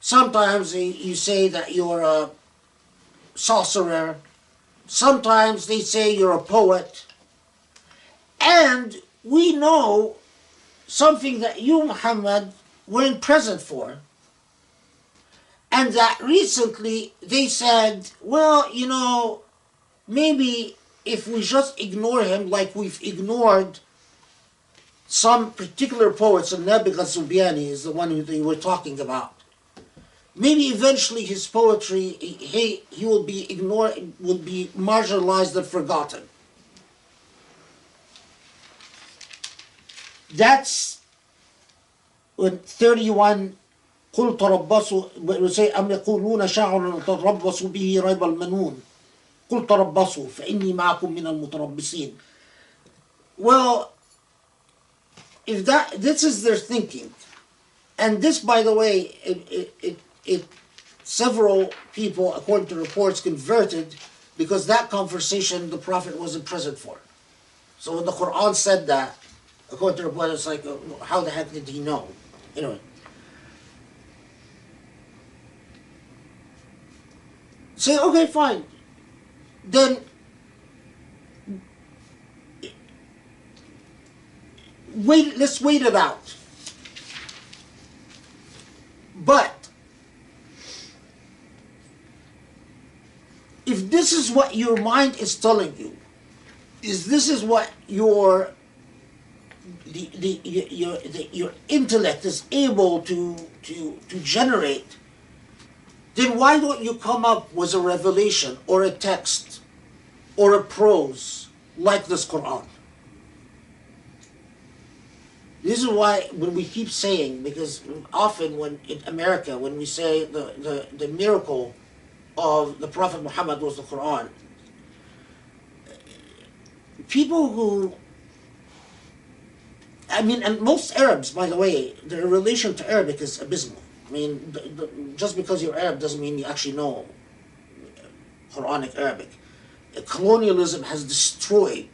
sometimes you say that you're a sorcerer, sometimes they say you're a poet, and we know something that you, Muhammad, weren't present for, and that recently they said, well, you know, maybe if we just ignore him like we've ignored some particular poets, and Nabi Ghazubiyani is the one who they were talking about, maybe eventually his poetry, he will be ignored, will be marginalized and forgotten. That's when 31, قل تربصوا, we say أم يقولون شاعر تربص به ريب المنون قل تربصوا فإني معكم من المتربصين. Well, if this is their thinking, and this, by the way, several people, according to reports, converted because that conversation the Prophet wasn't present for. So when the Quran said that, according to reports, it's like, how the heck did he know? Anyway. Say, okay, fine. Then let's wait it out. But if this is what your mind is telling you, this is what your intellect is able to generate, then why don't you come up with a revelation or a text or a prose like this Quran? This is why when we keep saying, because often when in America, when we say the miracle of the Prophet Muhammad was the Quran, people who, I mean, and most Arabs, by the way, their relation to Arabic is abysmal. I mean, just because you're Arab doesn't mean you actually know Quranic Arabic. Colonialism has destroyed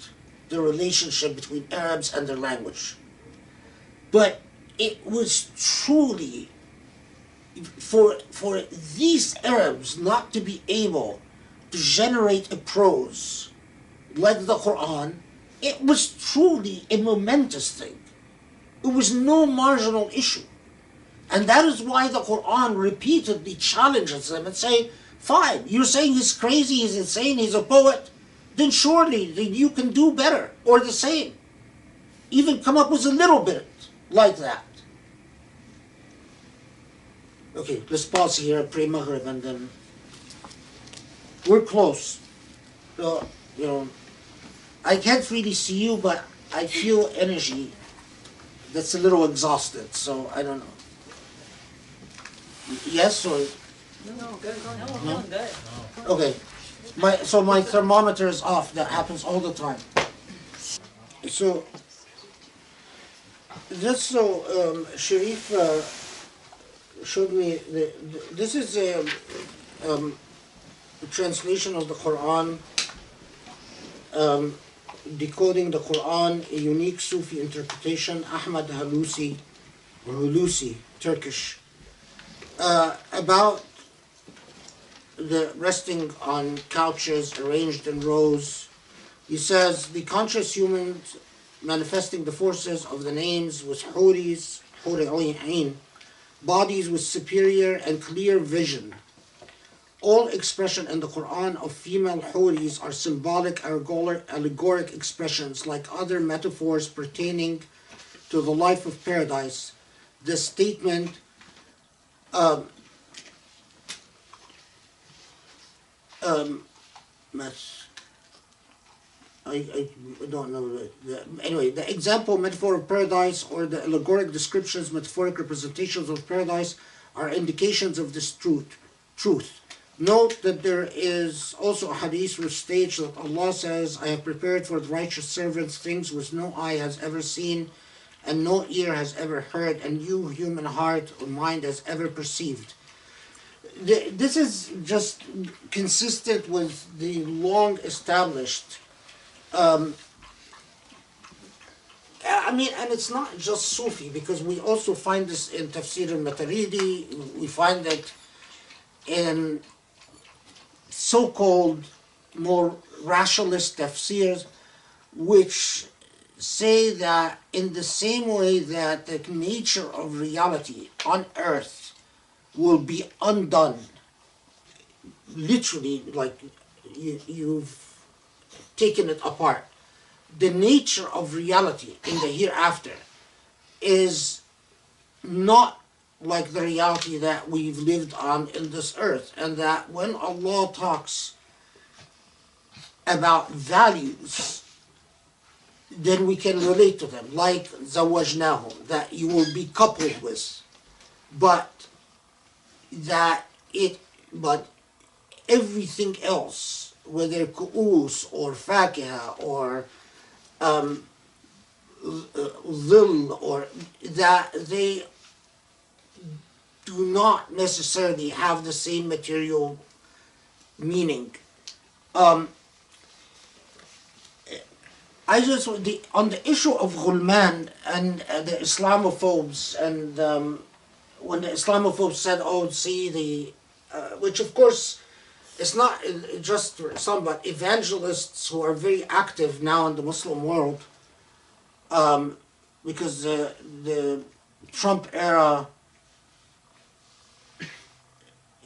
the relationship between Arabs and their language. But it was truly, for these Arabs not to be able to generate a prose like the Quran, it was truly a momentous thing. It was no marginal issue. And that is why the Quran repeatedly challenges them and say, fine, you're saying he's crazy, he's insane, he's a poet, then surely you can do better or the same. Even come up with a little bit like that. Okay, let's pause here, pray Maghrib, and then we're close. So, you know, I can't really see you, but I feel energy that's a little exhausted, so I don't know. Yes or? No, good. No? Good. Okay. So my thermometer is off. That happens all the time. So, just so Sharif showed me, this is a translation of the Quran, decoding the Quran, a unique Sufi interpretation, Ahmad Halusi, or Hulusi, Turkish, about the resting on couches arranged in rows. He says, the conscious humans manifesting the forces of the names with huris, huri-ayn, bodies with superior and clear vision. All expression in the Quran of female huris are symbolic, allegoric expressions like other metaphors pertaining to the life of paradise. The statement I don't know. Anyway, the example, metaphor of paradise, or the allegoric descriptions, metaphoric representations of paradise are indications of this truth. Note that there is also a hadith which states that Allah says, I have prepared for the righteous servants things which no eye has ever seen, and no ear has ever heard, and you, human heart or mind, has ever perceived. This is just consistent with the long established, I mean, and it's not just Sufi, because we also find this in Tafsir al-Mataridi, we find it in so-called more rationalist tafsirs, which say that in the same way that the nature of reality on earth will be undone, literally, like you've taken it apart, the nature of reality in the hereafter is not like the reality that we've lived on in this earth, and that when Allah talks about values, then we can relate to them, like zawajnahum, that you will be coupled with, but everything else, whether ku'us or fakiha or dhil, or that they do not necessarily have the same material meaning. I just, on the issue of Ghulman and the Islamophobes, and when the Islamophobes said, oh, see, which of course it's not just some, but evangelists who are very active now in the Muslim world, because the Trump era,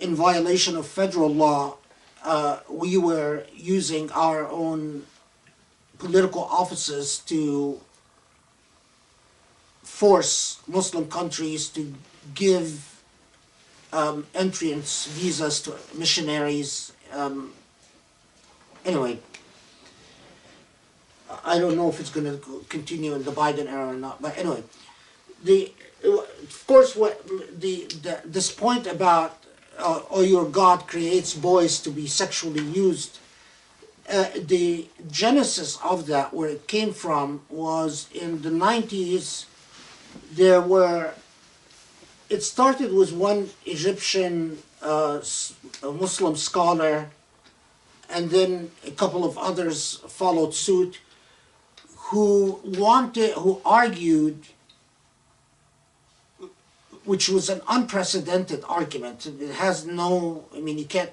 in violation of federal law, we were using our own political offices to force Muslim countries to give entrance visas to missionaries. Anyway, I don't know if it's going to continue in the Biden era or not, but anyway, of course, this point about or your God creates boys to be sexually used, the genesis of that, where it came from, was in the 90s. It started with one Egyptian a Muslim scholar, and then a couple of others followed suit, who argued, which was an unprecedented argument. It has no, I mean, you can't,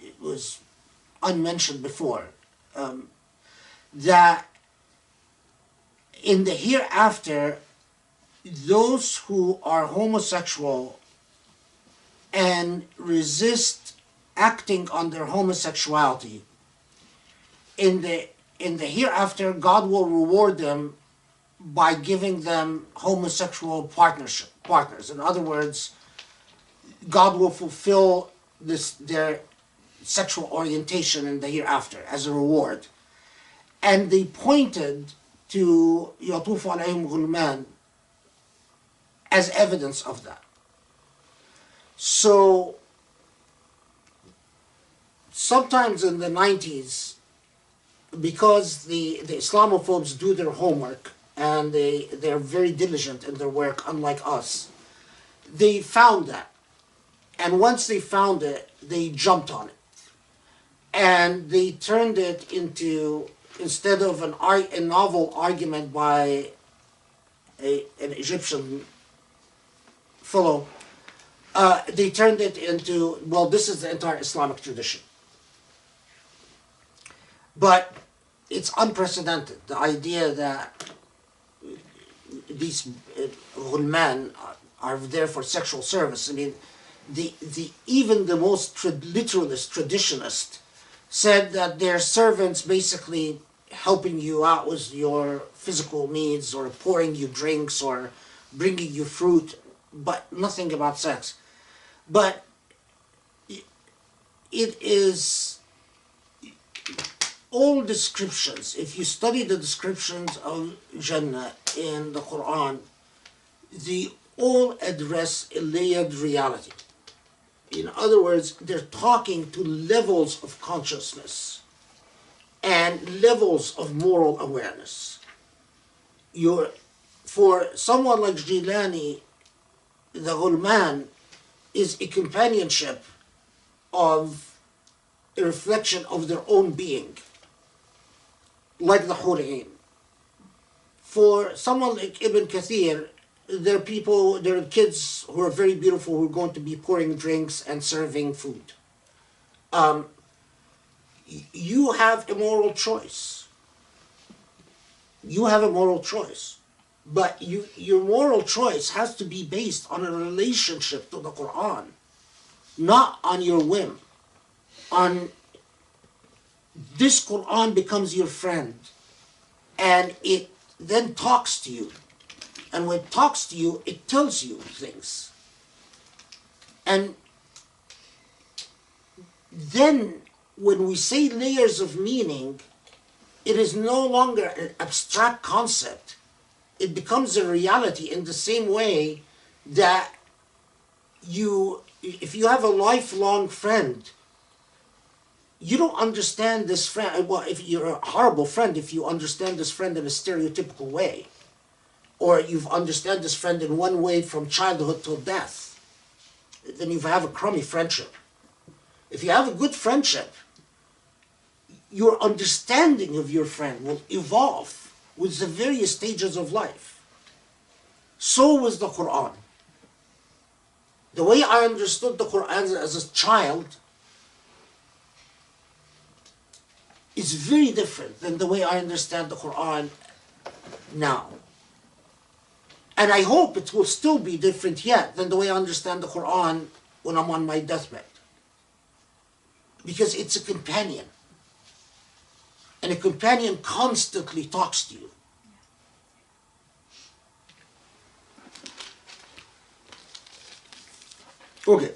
it was unmentioned before, that in the hereafter, those who are homosexual and resist acting on their homosexuality, in the hereafter, God will reward them by giving them homosexual partners. In other words, God will fulfill their sexual orientation in the hereafter as a reward. And they pointed to يَطُوفُ عَلَيْهِمْ غُلْمَانٌ as evidence of that. So sometimes in the 90s, because the Islamophobes do their homework and they're very diligent in their work, unlike us, they found that. And once they found it, they jumped on it. And they turned it into, instead of a novel argument by an Egyptian fellow, they turned it into, well, this is the entire Islamic tradition. But it's unprecedented, the idea that these ghulman are there for sexual service. I mean, even the most literalist traditionist said that they're servants basically helping you out with your physical needs, or pouring you drinks, or bringing you fruit, but nothing about sex. But it is all descriptions. If you study the descriptions of Jannah in the Quran, they all address a layered reality. In other words, they're talking to levels of consciousness and levels of moral awareness. For someone like Jilani, the Ghulman is a companionship of a reflection of their own being, like the Hur'in. For someone like Ibn Kathir, there are kids who are very beautiful who are going to be pouring drinks and serving food. You have a moral choice. You have a moral choice. But your moral choice has to be based on a relationship to the Quran, not on your whim. On this Quran becomes your friend, and it then talks to you. And when it talks to you, it tells you things. And then when we say layers of meaning, it is no longer an abstract concept. It becomes a reality in the same way that if you have a lifelong friend, you don't understand this friend. Well, if you're a horrible friend, if you understand this friend in a stereotypical way, or you understand this friend in one way from childhood till death, then you have a crummy friendship. If you have a good friendship, your understanding of your friend will evolve with the various stages of life. So was the Quran. The way I understood the Quran as a child is very different than the way I understand the Quran now. And I hope it will still be different yet than the way I understand the Quran when I'm on my deathbed. Because it's a companion. And a companion constantly talks to you. Okay.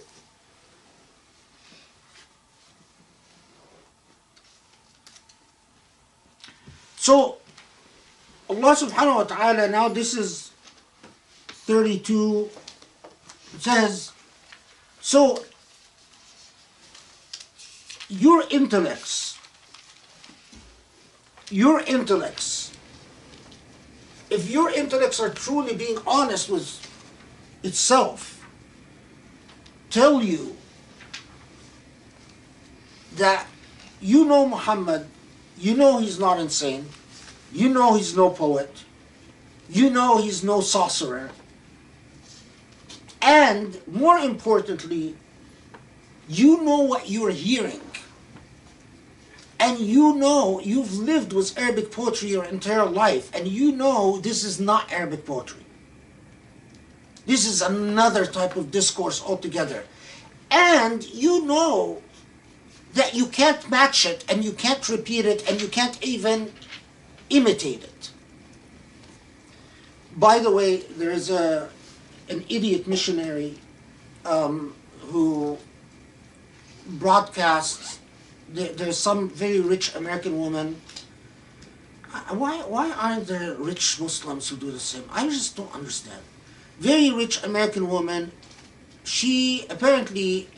So, Allah subhanahu wa ta'ala, now this is 32, it says, so your intellects, if your intellects are truly being honest with itself, tell you that you know Muhammad, you know he's not insane, you know he's no poet, you know he's no sorcerer, and more importantly, you know what you're hearing. And you know you've lived with Arabic poetry your entire life, and you know this is not Arabic poetry. This is another type of discourse altogether. And you know that you can't match it, and you can't repeat it, and you can't even imitate it. By the way, there is an idiot missionary who broadcasts. There's some very rich American woman. Why aren't there rich Muslims who do the same? I just don't understand. Very rich American woman. She apparently,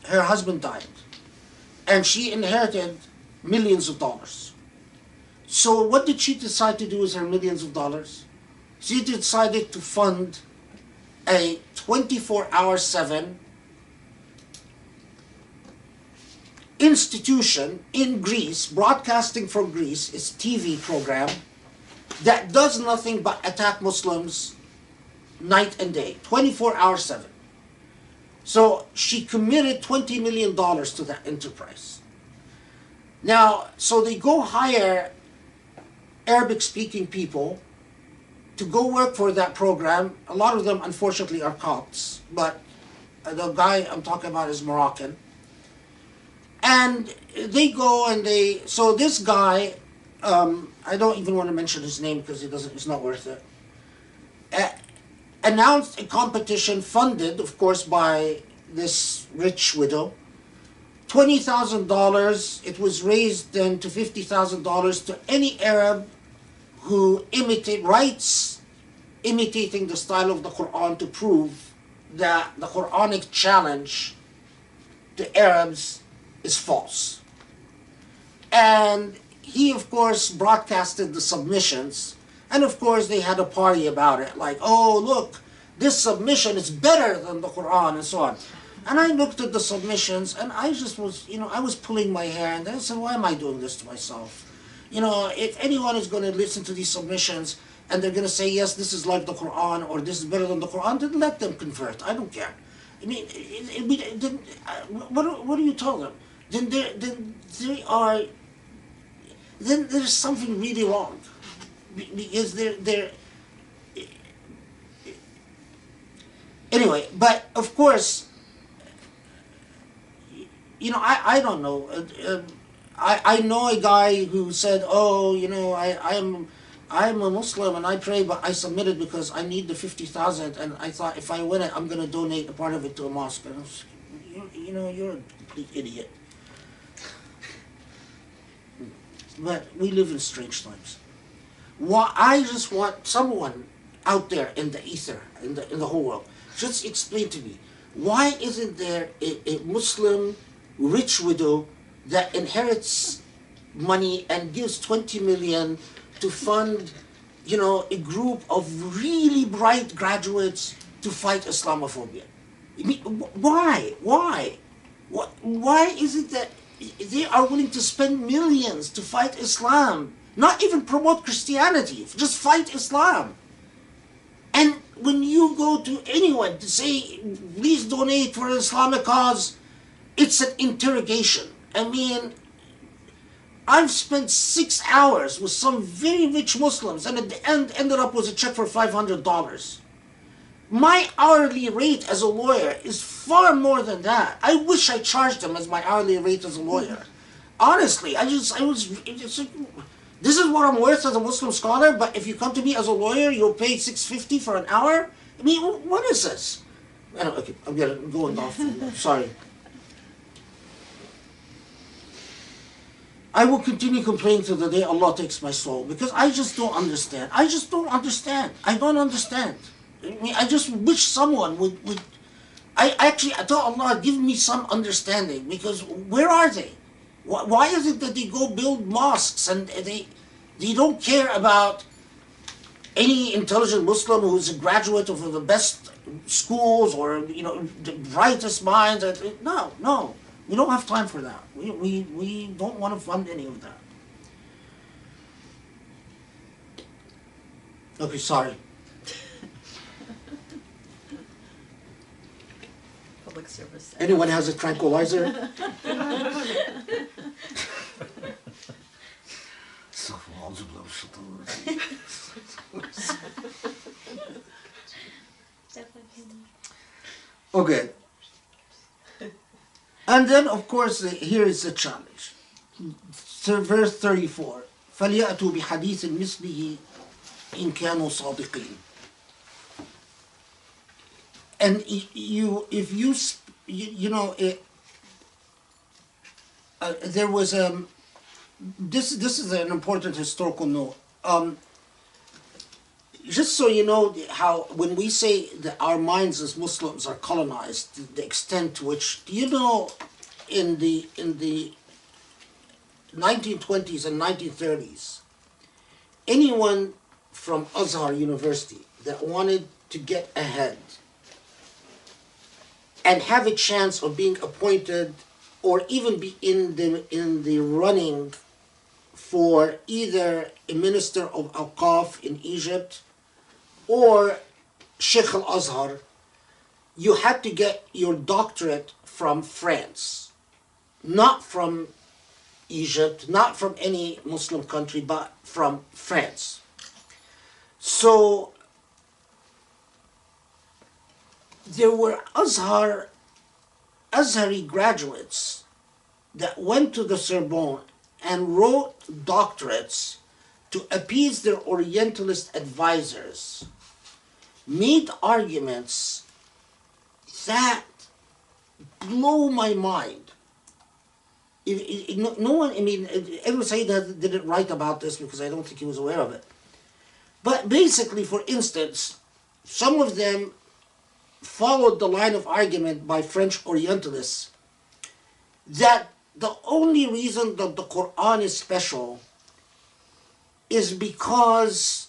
her husband died, and she inherited millions of dollars. So what did she decide to do with her millions of dollars? She decided to fund a 24/7 institution in Greece, broadcasting from Greece, its TV program, that does nothing but attack Muslims night and day, 24/7. So she committed $20 million to that enterprise. Now, so they go hire Arabic-speaking people to go work for that program. A lot of them, unfortunately, are Copts, but the guy I'm talking about is Moroccan. And they go and so this guy, I don't even want to mention his name because it's not worth it, announced a competition funded, of course, by this rich widow. $20,000, it was raised then to $50,000 to any Arab who writes imitating the style of the Quran to prove that the Quranic challenge to Arabs is false. And he, of course, broadcasted the submissions, and of course they had a party about it, like, oh, look, this submission is better than the Quran, and so on. And I looked at the submissions, and I just was, I was pulling my hair, and I said, why am I doing this to myself? If anyone is going to listen to these submissions, and they're going to say, yes, this is like the Quran, or this is better than the Quran, then let them convert. I don't care. I mean, what do you tell them? Then there's something really wrong, because they're anyway. But of course, I don't know. I know a guy who said, oh, I'm a Muslim and I pray, but I submitted because I need the 50,000, and I thought if I win it, I'm going to donate a part of it to a mosque. And you're a complete idiot. But we live in strange times. I just want someone out there in the ether, in the whole world, just explain to me, why isn't there a Muslim rich widow that inherits money and gives 20 million to fund, a group of really bright graduates to fight Islamophobia? I mean, why? Why is it that they are willing to spend millions to fight Islam, not even promote Christianity, just fight Islam? And when you go to anyone to say, please donate for an Islamic cause, it's an interrogation. I mean, I've spent 6 hours with some very rich Muslims, and at the end ended up with a check for $500. My hourly rate as a lawyer is far more than that. I wish I charged them as my hourly rate as a lawyer. Honestly, this is what I'm worth as a Muslim scholar, but if you come to me as a lawyer, you'll pay $650 for an hour? I mean, what is this? Okay, I'm going off. Sorry. I will continue complaining till the day Allah takes my soul, because I just don't understand. I don't understand. I mean, I just wish someone would I tell Allah, give me some understanding, because where are they? Why is it that they go build mosques and they don't care about any intelligent Muslim who's a graduate of the best schools or the brightest minds? No, we don't have time for that. We don't want to fund any of that. Okay, sorry. Public service. Anyone has a tranquilizer? Okay. And then, of course, here is the challenge. Verse 34. فَلْيَأْتُوا بِحَدِيثٍ مِثْلِهِ إِنْ كَانُوا صَادِقِينَ. And there was this is an important historical note. Just so you know how when we say that our minds as Muslims are colonized, the extent to which, do you know, in the 1920s and 1930s, anyone from Azhar University that wanted to get ahead and have a chance of being appointed or even be in the running for either a minister of Awqaf in Egypt or Sheikh al-Azhar, you had to get your doctorate from France, not from Egypt, not from any Muslim country, but from France. So there were Azhari graduates that went to the Sorbonne and wrote doctorates to appease their Orientalist advisors, made arguments that blow my mind. No one, Edward Said didn't write about this because I don't think he was aware of it. But basically, for instance, some of them followed the line of argument by French Orientalists that the only reason that the Quran is special is because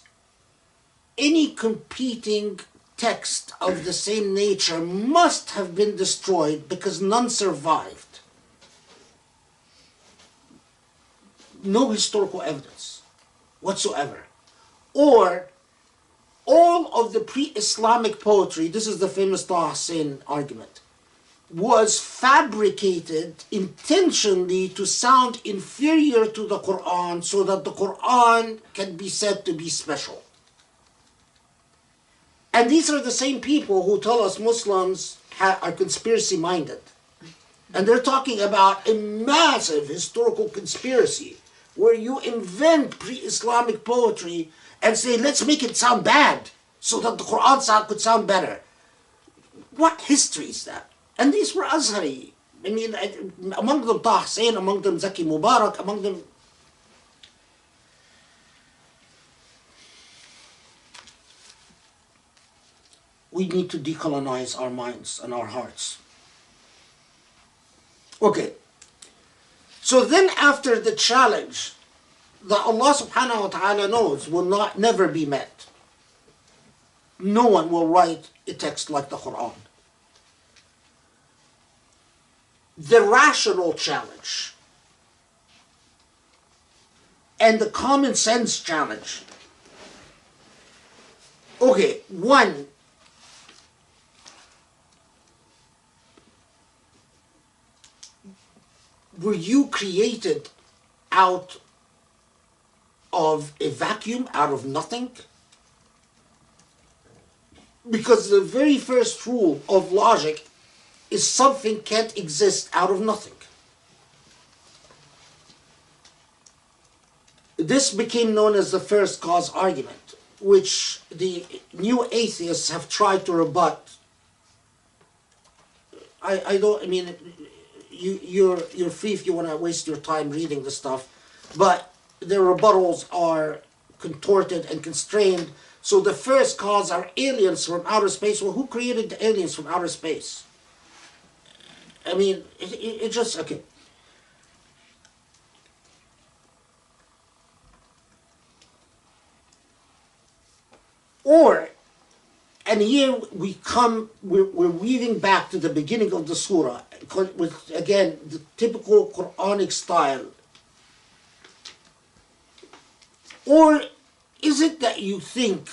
any competing text of the same nature must have been destroyed because none survived. No historical evidence whatsoever. Or all of the pre-Islamic poetry, this is the famous Taha Hussein argument, was fabricated intentionally to sound inferior to the Quran so that the Quran can be said to be special. And these are the same people who tell us Muslims are conspiracy minded. And they're talking about a massive historical conspiracy where you invent pre-Islamic poetry and say, let's make it sound bad so that the Quran could sound better. What history is that? And these were Azhari. Among them Taha Hussein, among them Zaki Mubarak, among them... We need to decolonize our minds and our hearts. Okay. So then after the challenge that Allah subhanahu wa ta'ala knows will never be met, no one will write a text like the Quran. The rational challenge and the common sense challenge. Okay, one, were you created out of a vacuum, out of nothing? Because the very first rule of logic is something can't exist out of nothing. This became known as the first cause argument, which the new atheists have tried to rebut. You're free if you want to waste your time reading the stuff, but their rebuttals are contorted and constrained. So the first cause are aliens from outer space. Well, who created the aliens from outer space? It just, okay. Or, and here we're weaving back to the beginning of the surah, with, again, the typical Quranic style. Or is it that you think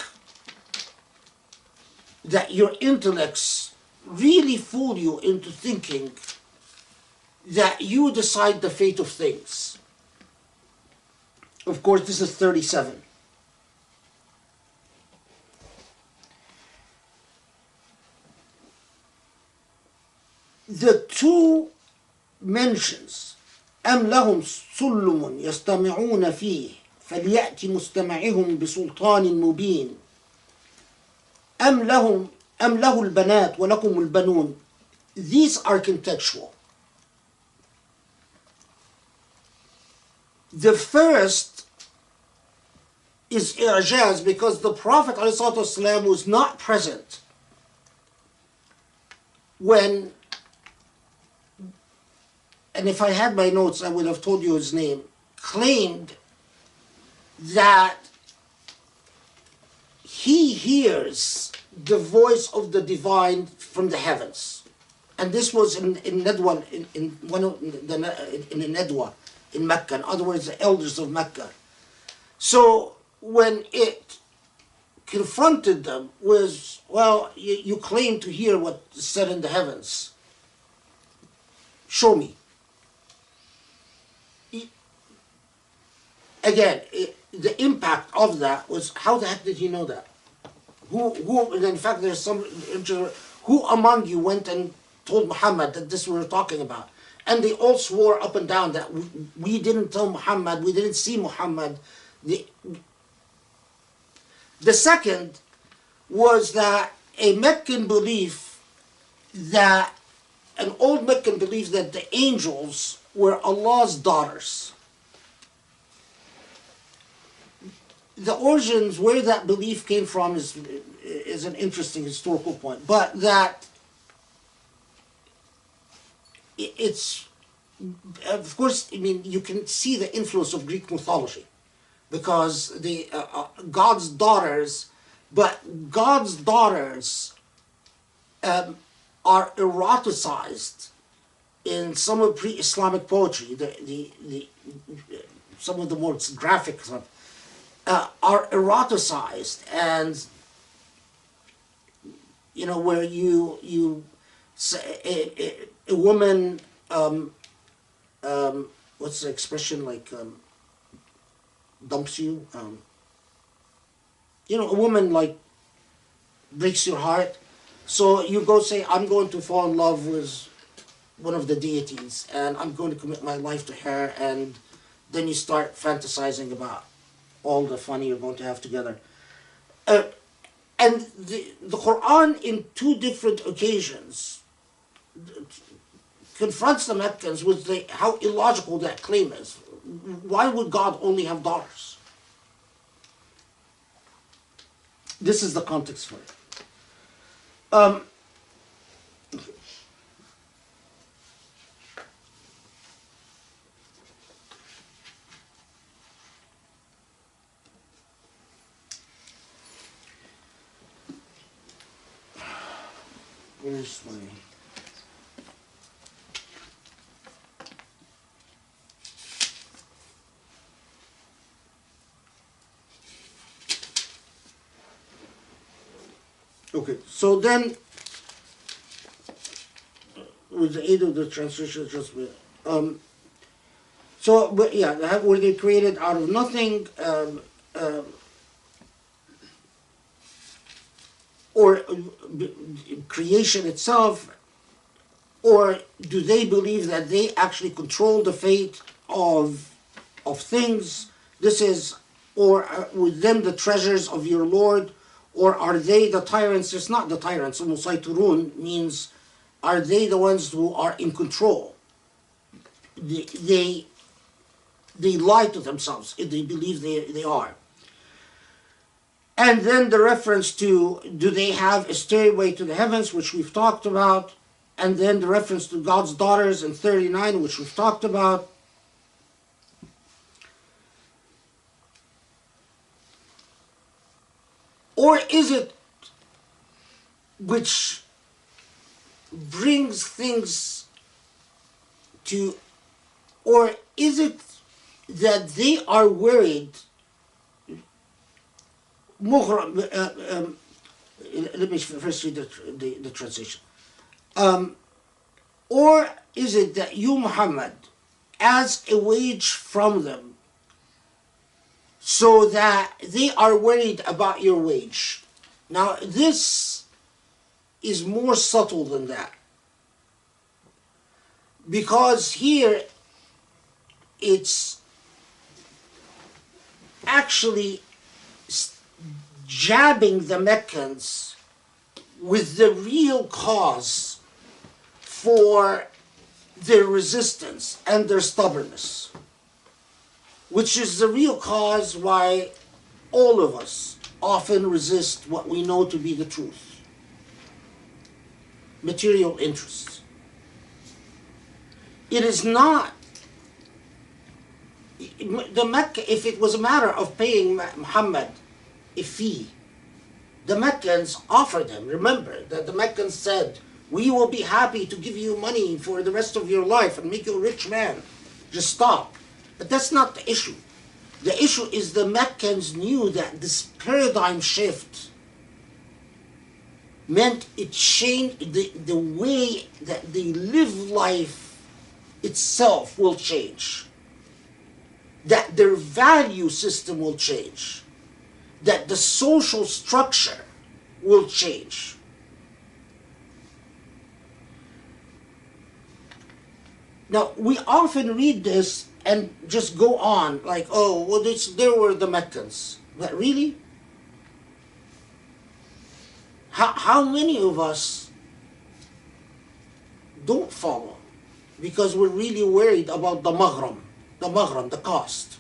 that your intellects really fool you into thinking that you decide the fate of things? Of course, this is 37. The two mentions, أم لهم سلم يستمعون فيه فليأتي مستمعهم بسلطان مبين أم له البنات ولكم البنون. These are contextual. The first is i'jaz because the Prophet ﷺ was not present when, and if I had my notes I would have told you his name, claimed that he hears the voice of the divine from the heavens. And this was in Nadwa, in one of the in Nadwa in Mecca, in other words, the elders of Mecca. So when it confronted them was, well, you claim to hear what is said in the heavens. Show me. Again, the impact of that was, how the heck did he know that? Who? In fact, there's some. Who among you went and told Muhammad that this we were talking about? And they all swore up and down that we didn't tell Muhammad, we didn't see Muhammad. The second was that a Meccan belief, that an old Meccan belief that the angels were Allah's daughters. The origins, where that belief came from, is an interesting historical point. But that it's, of course, I mean, you can see the influence of Greek mythology, because the God's daughters, but God's daughters are eroticized in some of pre-Islamic poetry. Some of the more graphic stuff are eroticized, and you know, where you say a woman, what's the expression, like dumps you, you know, a woman like breaks your heart, so you go say, I'm going to fall in love with one of the deities and I'm going to commit my life to her, and then you start fantasizing about all the fun you're going to have together. And the Quran, in two different occasions, confronts the Meccans with how illogical that claim is. Why would God only have daughters? This is the context for it. Where's my... Okay, so then, with the aid of the translation, but yeah, were they created out of nothing, or creation itself, or do they believe that they actually control the fate of things? This is, or with them the treasures of your Lord, or are they the tyrants? It's not the tyrants. Musaytirun means, are they the ones who are in control? They lie to themselves if they believe they are. And then the reference to, do they have a stairway to the heavens, which we've talked about, and then the reference to God's daughters in 39, which we've talked about. Or is it which brings things to, or is it that they are worried, let me first read the translation. Or is it that you, Muhammad, as a wage from them, so that they are worried about your wage? Now, this is more subtle than that. Because here, it's actually jabbing the Meccans with the real cause for their resistance and their stubbornness, which is the real cause why all of us often resist what we know to be the truth. Material interests. It is not the Mecca. If it was a matter of paying Muhammad a fee, the Meccans offered him. Remember that the Meccans said, "We will be happy to give you money for the rest of your life and make you a rich man. Just stop." But that's not the issue. The issue is the Meccans knew that this paradigm shift meant it changed the way that they live life itself will change. That their value system will change. That the social structure will change. Now, we often read this and just go on like, oh, well, there were the Meccans. But really? How many of us don't follow because we're really worried about the maghram, the cost?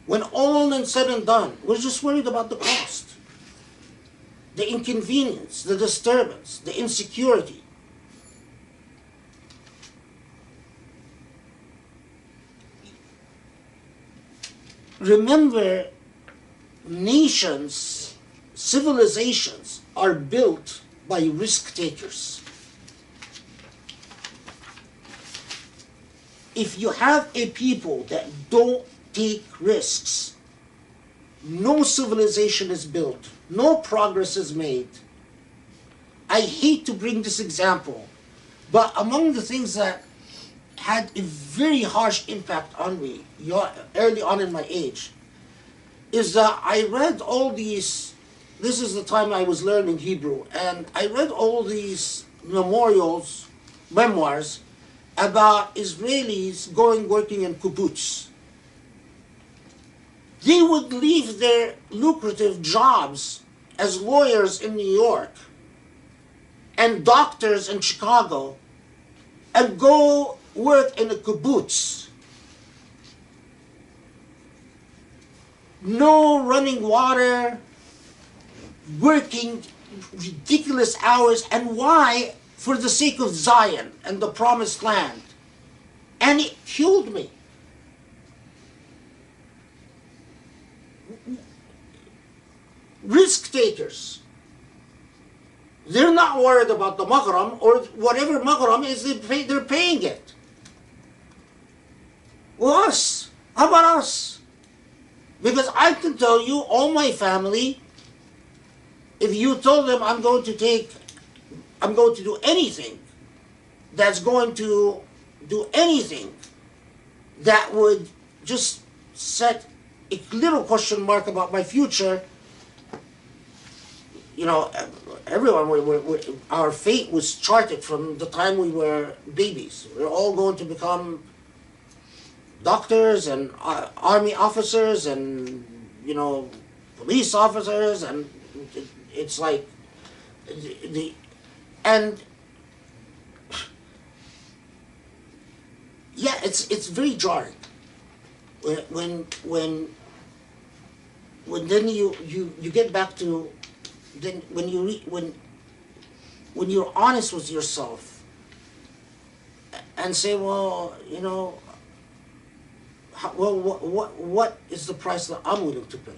When all is said and done, we're just worried about the cost, the inconvenience, the disturbance, the insecurity. Remember, nations, civilizations are built by risk takers. If you have a people that don't take risks, no civilization is built, no progress is made. I hate to bring this example, but among the things that had a very harsh impact on me early on in my age is that I read all these, this is the time I was learning Hebrew, and I read all these memoirs about Israelis working in kibbutz. They would leave their lucrative jobs as lawyers in New York and doctors in Chicago and go work in a kibbutz. No running water, working ridiculous hours, and why? For the sake of Zion and the promised land. And it killed me. Risk takers. They're not worried about the maghram, or whatever maghram is, they're paying it. Well, us. How about us? Because I can tell you, all my family, if you told them I'm going to do anything that's going to do anything that would just set a little question mark about my future, you know, everyone, our fate was charted from the time we were babies. We're all going to become doctors and army officers and, you know, police officers, and it's like and yeah, it's very jarring when then you get back to then when you're honest with yourself and say, well, you know, what is the price that I'm willing to pay?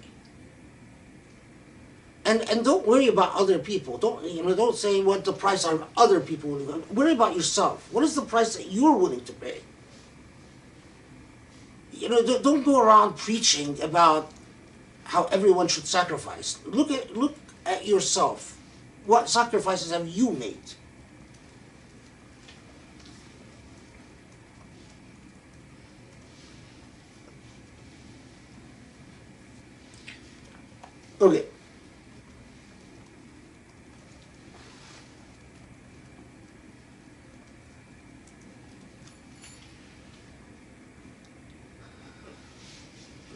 And don't worry about other people. Don't say what the price are other people willing to. Worry about yourself. What is the price that you're willing to pay? Don't go around preaching about how everyone should sacrifice. Look at yourself. What sacrifices have you made? Okay.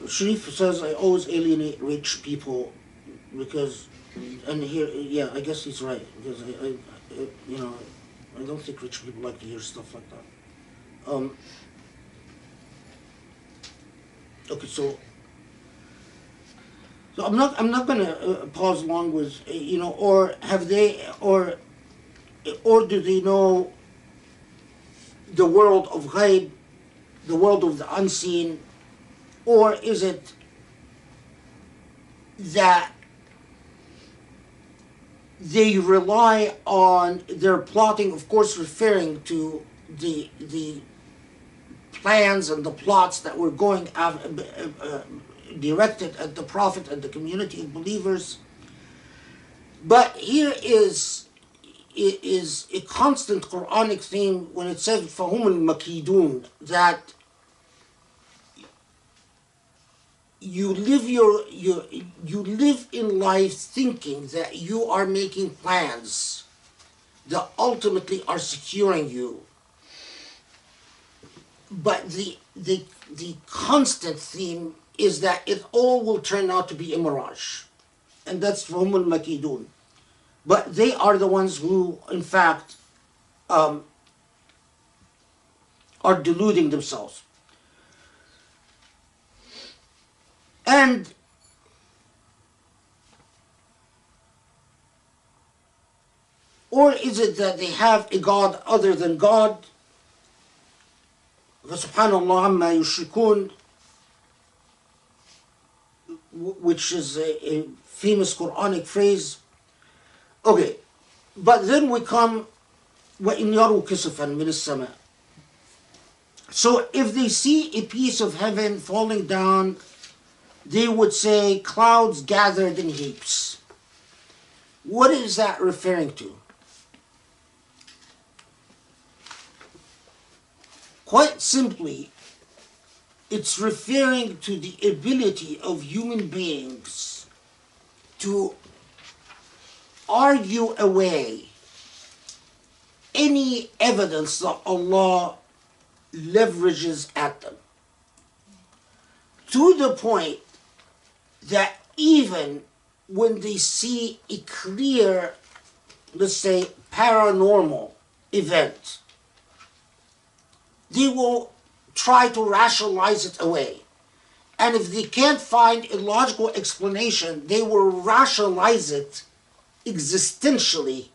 Sharif says, I always alienate rich people because, and here, yeah, I guess he's right, because I don't think rich people like to hear stuff like that. Okay, so I'm not gonna pause long with, or have they, or do they know the world of ghaib, the world of the unseen, or is it that they rely on their plotting, of course referring to the plans and the plots that were going directed at the Prophet and the community of believers. But here is a constant Quranic theme when it says فَهُمُ الْمَكِيدُونَ, that you live in life thinking that you are making plans that ultimately are securing you. But the constant theme is that it all will turn out to be a mirage. And that's فَهُمُ الْمَكِيدُونَ. But they are the ones who, in fact, are deluding themselves. And or is it that they have a God other than God? Subhanallah amma yushrikun, which is a famous Quranic phrase. Okay, but then we come وَإِنْ يَرُوا كِسَفًا مِنَ السَّمَاءِ. So if they see a piece of heaven falling down, they would say clouds gathered in heaps. What is that referring to? Quite simply, it's referring to the ability of human beings to argue away any evidence that Allah leverages at them, to the point that even when they see a clear, let's say, paranormal event, they will try to rationalize it away. And if they can't find a logical explanation, they will rationalize it existentially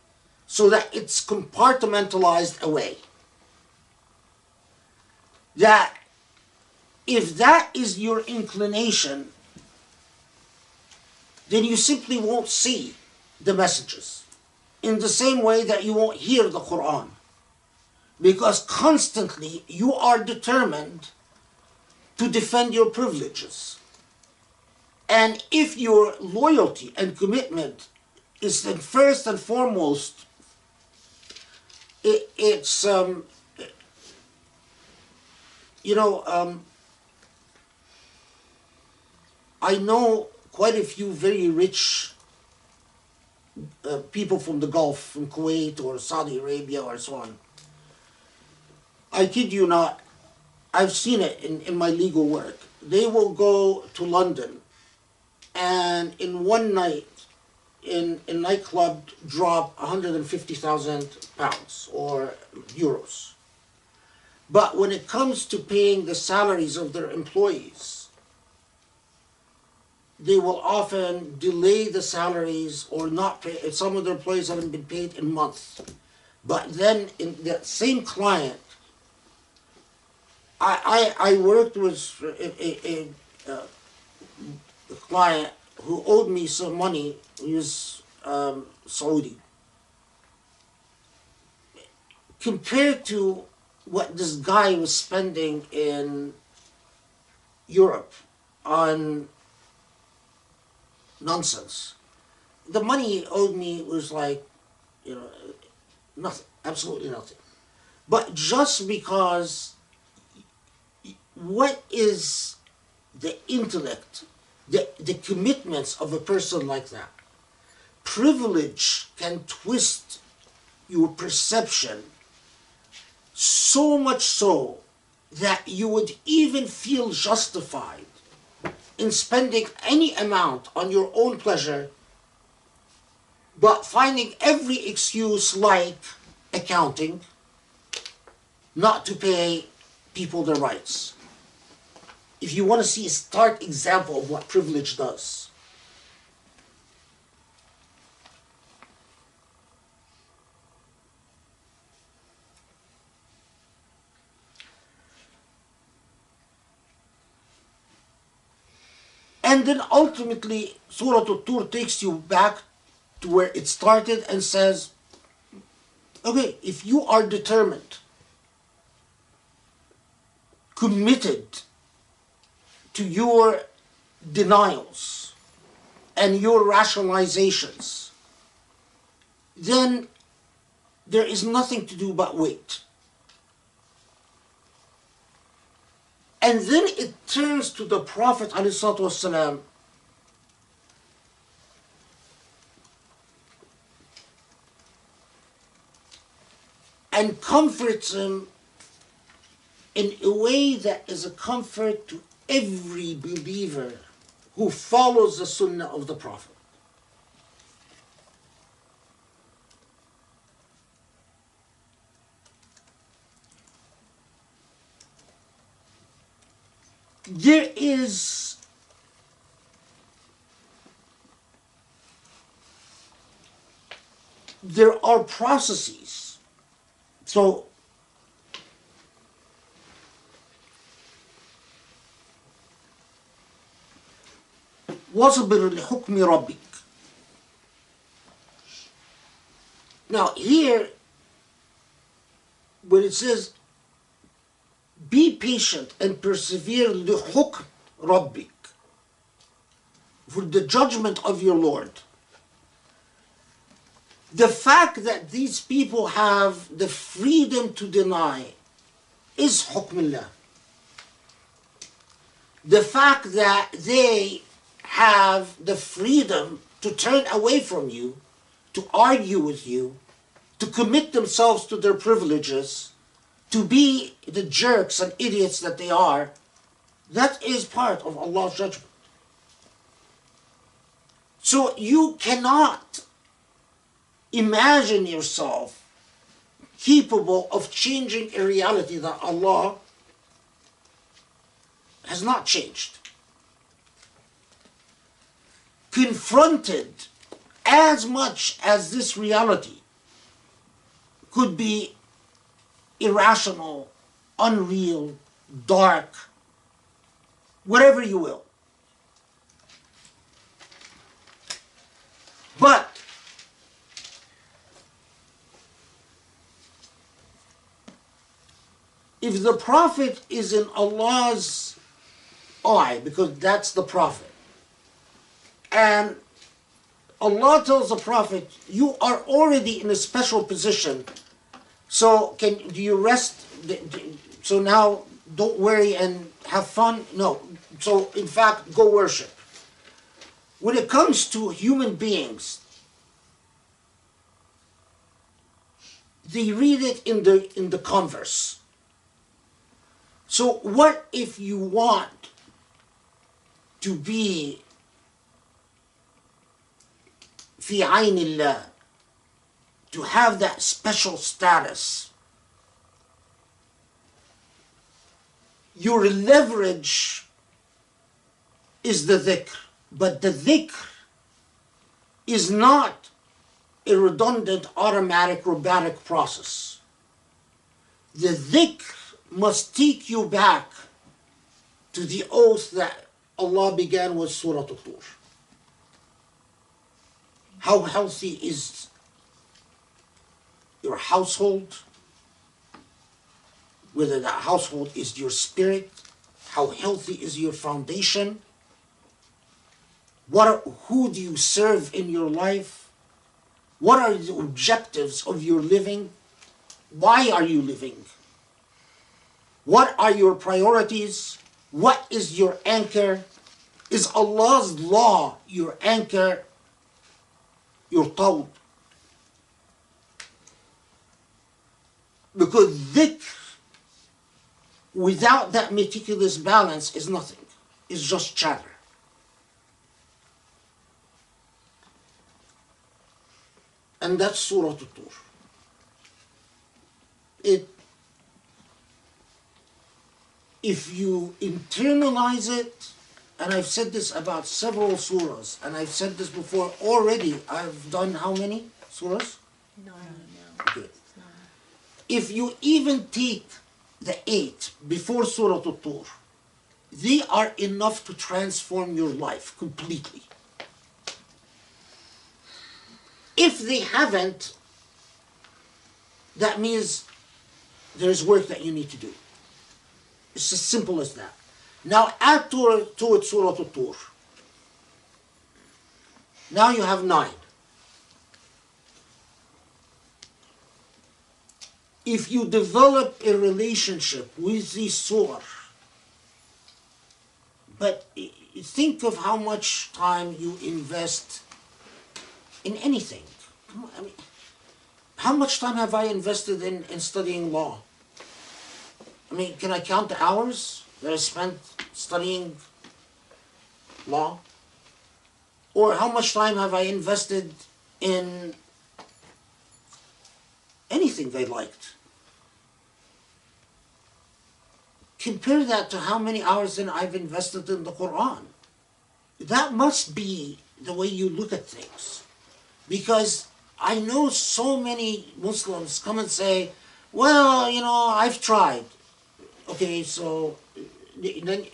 so that it's compartmentalized away. That if that is your inclination, then you simply won't see the messages. In the same way that you won't hear the Quran. Because constantly you are determined to defend your privileges. And if your loyalty and commitment is then first and foremost, I know quite a few very rich people from the Gulf, from Kuwait or Saudi Arabia or so on. I kid you not, I've seen it in my legal work. They will go to London and in one night in a nightclub drop 150,000 pounds or euros. But when it comes to paying the salaries of their employees, they will often delay the salaries or not pay. Some of their employees haven't been paid in months. But then in that same client, I worked with a client who owed me some money. He was Saudi. Compared to what this guy was spending in Europe on nonsense, the money he owed me was like, nothing, absolutely nothing. But just because, what is the intellect, the commitments of a person like that? Privilege can twist your perception so much so that you would even feel justified in spending any amount on your own pleasure, but finding every excuse, like accounting, not to pay people their rights. If you want to see a stark example of what privilege does. And then ultimately, Surah Al-Tur takes you back to where it started and says, okay, if you are determined, committed to your denials and your rationalizations, then there is nothing to do but wait. And then it turns to the Prophet ﷺ and comforts him in a way that is a comfort to every believer who follows the Sunnah of the Prophet. There are processes. So وَاصْبِرْ لِحُكْمِ رَبِّكَ. Now here, when it says, be patient and persevere لِحُكْمِ رَبِّكَ, for the judgment of your Lord. The fact that these people have the freedom to deny is hukmullah. The fact that they have the freedom to turn away from you, to argue with you, to commit themselves to their privileges, to be the jerks and idiots that they are, that is part of Allah's judgment. So you cannot imagine yourself capable of changing a reality that Allah has not changed. Confronted as much as this reality could be irrational, unreal, dark, whatever you will. But if the Prophet is in Allah's eye, because that's the Prophet, and Allah tells the Prophet, you are already in a special position, so do you rest? So now don't worry and have fun? No. So in fact, go worship. When it comes to human beings, they read it in the converse. So what if you want to be fi aynillah, to have that special status? Your leverage is the dhikr, but the dhikr is not a redundant, automatic, robotic process. The dhikr must take you back to the oath that Allah began with Surah Al-Tur. How healthy is your household? Whether that household is your spirit, how healthy is your foundation? Who do you serve in your life? What are the objectives of your living? Why are you living? What are your priorities? What is your anchor? Is Allah's law your anchor, your tawd? Because dhikr without that meticulous balance is nothing. It's just chatter. And that's Surah Al-Tur. If you internalize it, and I've said this about several surahs, and I've said this before already, I've done how many surahs? 9 now. Good. If you even take the 8 before Surah Al-Tur, they are enough to transform your life completely. If they haven't, that means there's work that you need to do. It's as simple as that. Now add to it Surah Al-Tur. Now you have 9. If you develop a relationship with these surah, but think of how much time you invest in anything. I mean, how much time have I invested in studying law? I mean, can I count the hours that I spent studying law? Or how much time have I invested in anything they liked? Compare that to how many hours then I've invested in the Quran. That must be the way you look at things. Because I know so many Muslims come and say, well, I've tried. Okay, so then,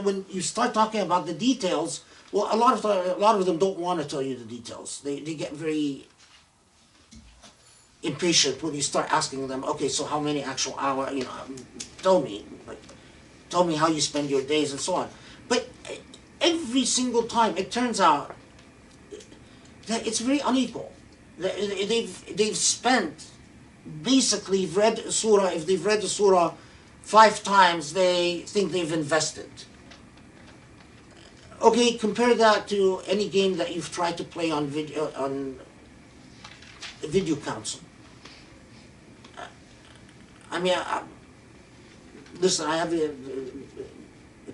when you start talking about the details, well, a lot of them don't want to tell you the details. They get very impatient when you start asking them, okay, so how many actual hours, tell me how you spend your days and so on. But every single time it turns out that it's very unequal. They've spent, basically read a surah, if they've read the surah 5 times, they think they've invested. Okay, compare that to any game that you've tried to play on video console. Listen, I have a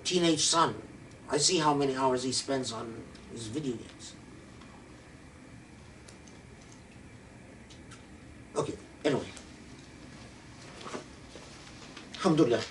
teenage son. I see how many hours he spends on his video games. Okay, anyway. Alhamdulillah.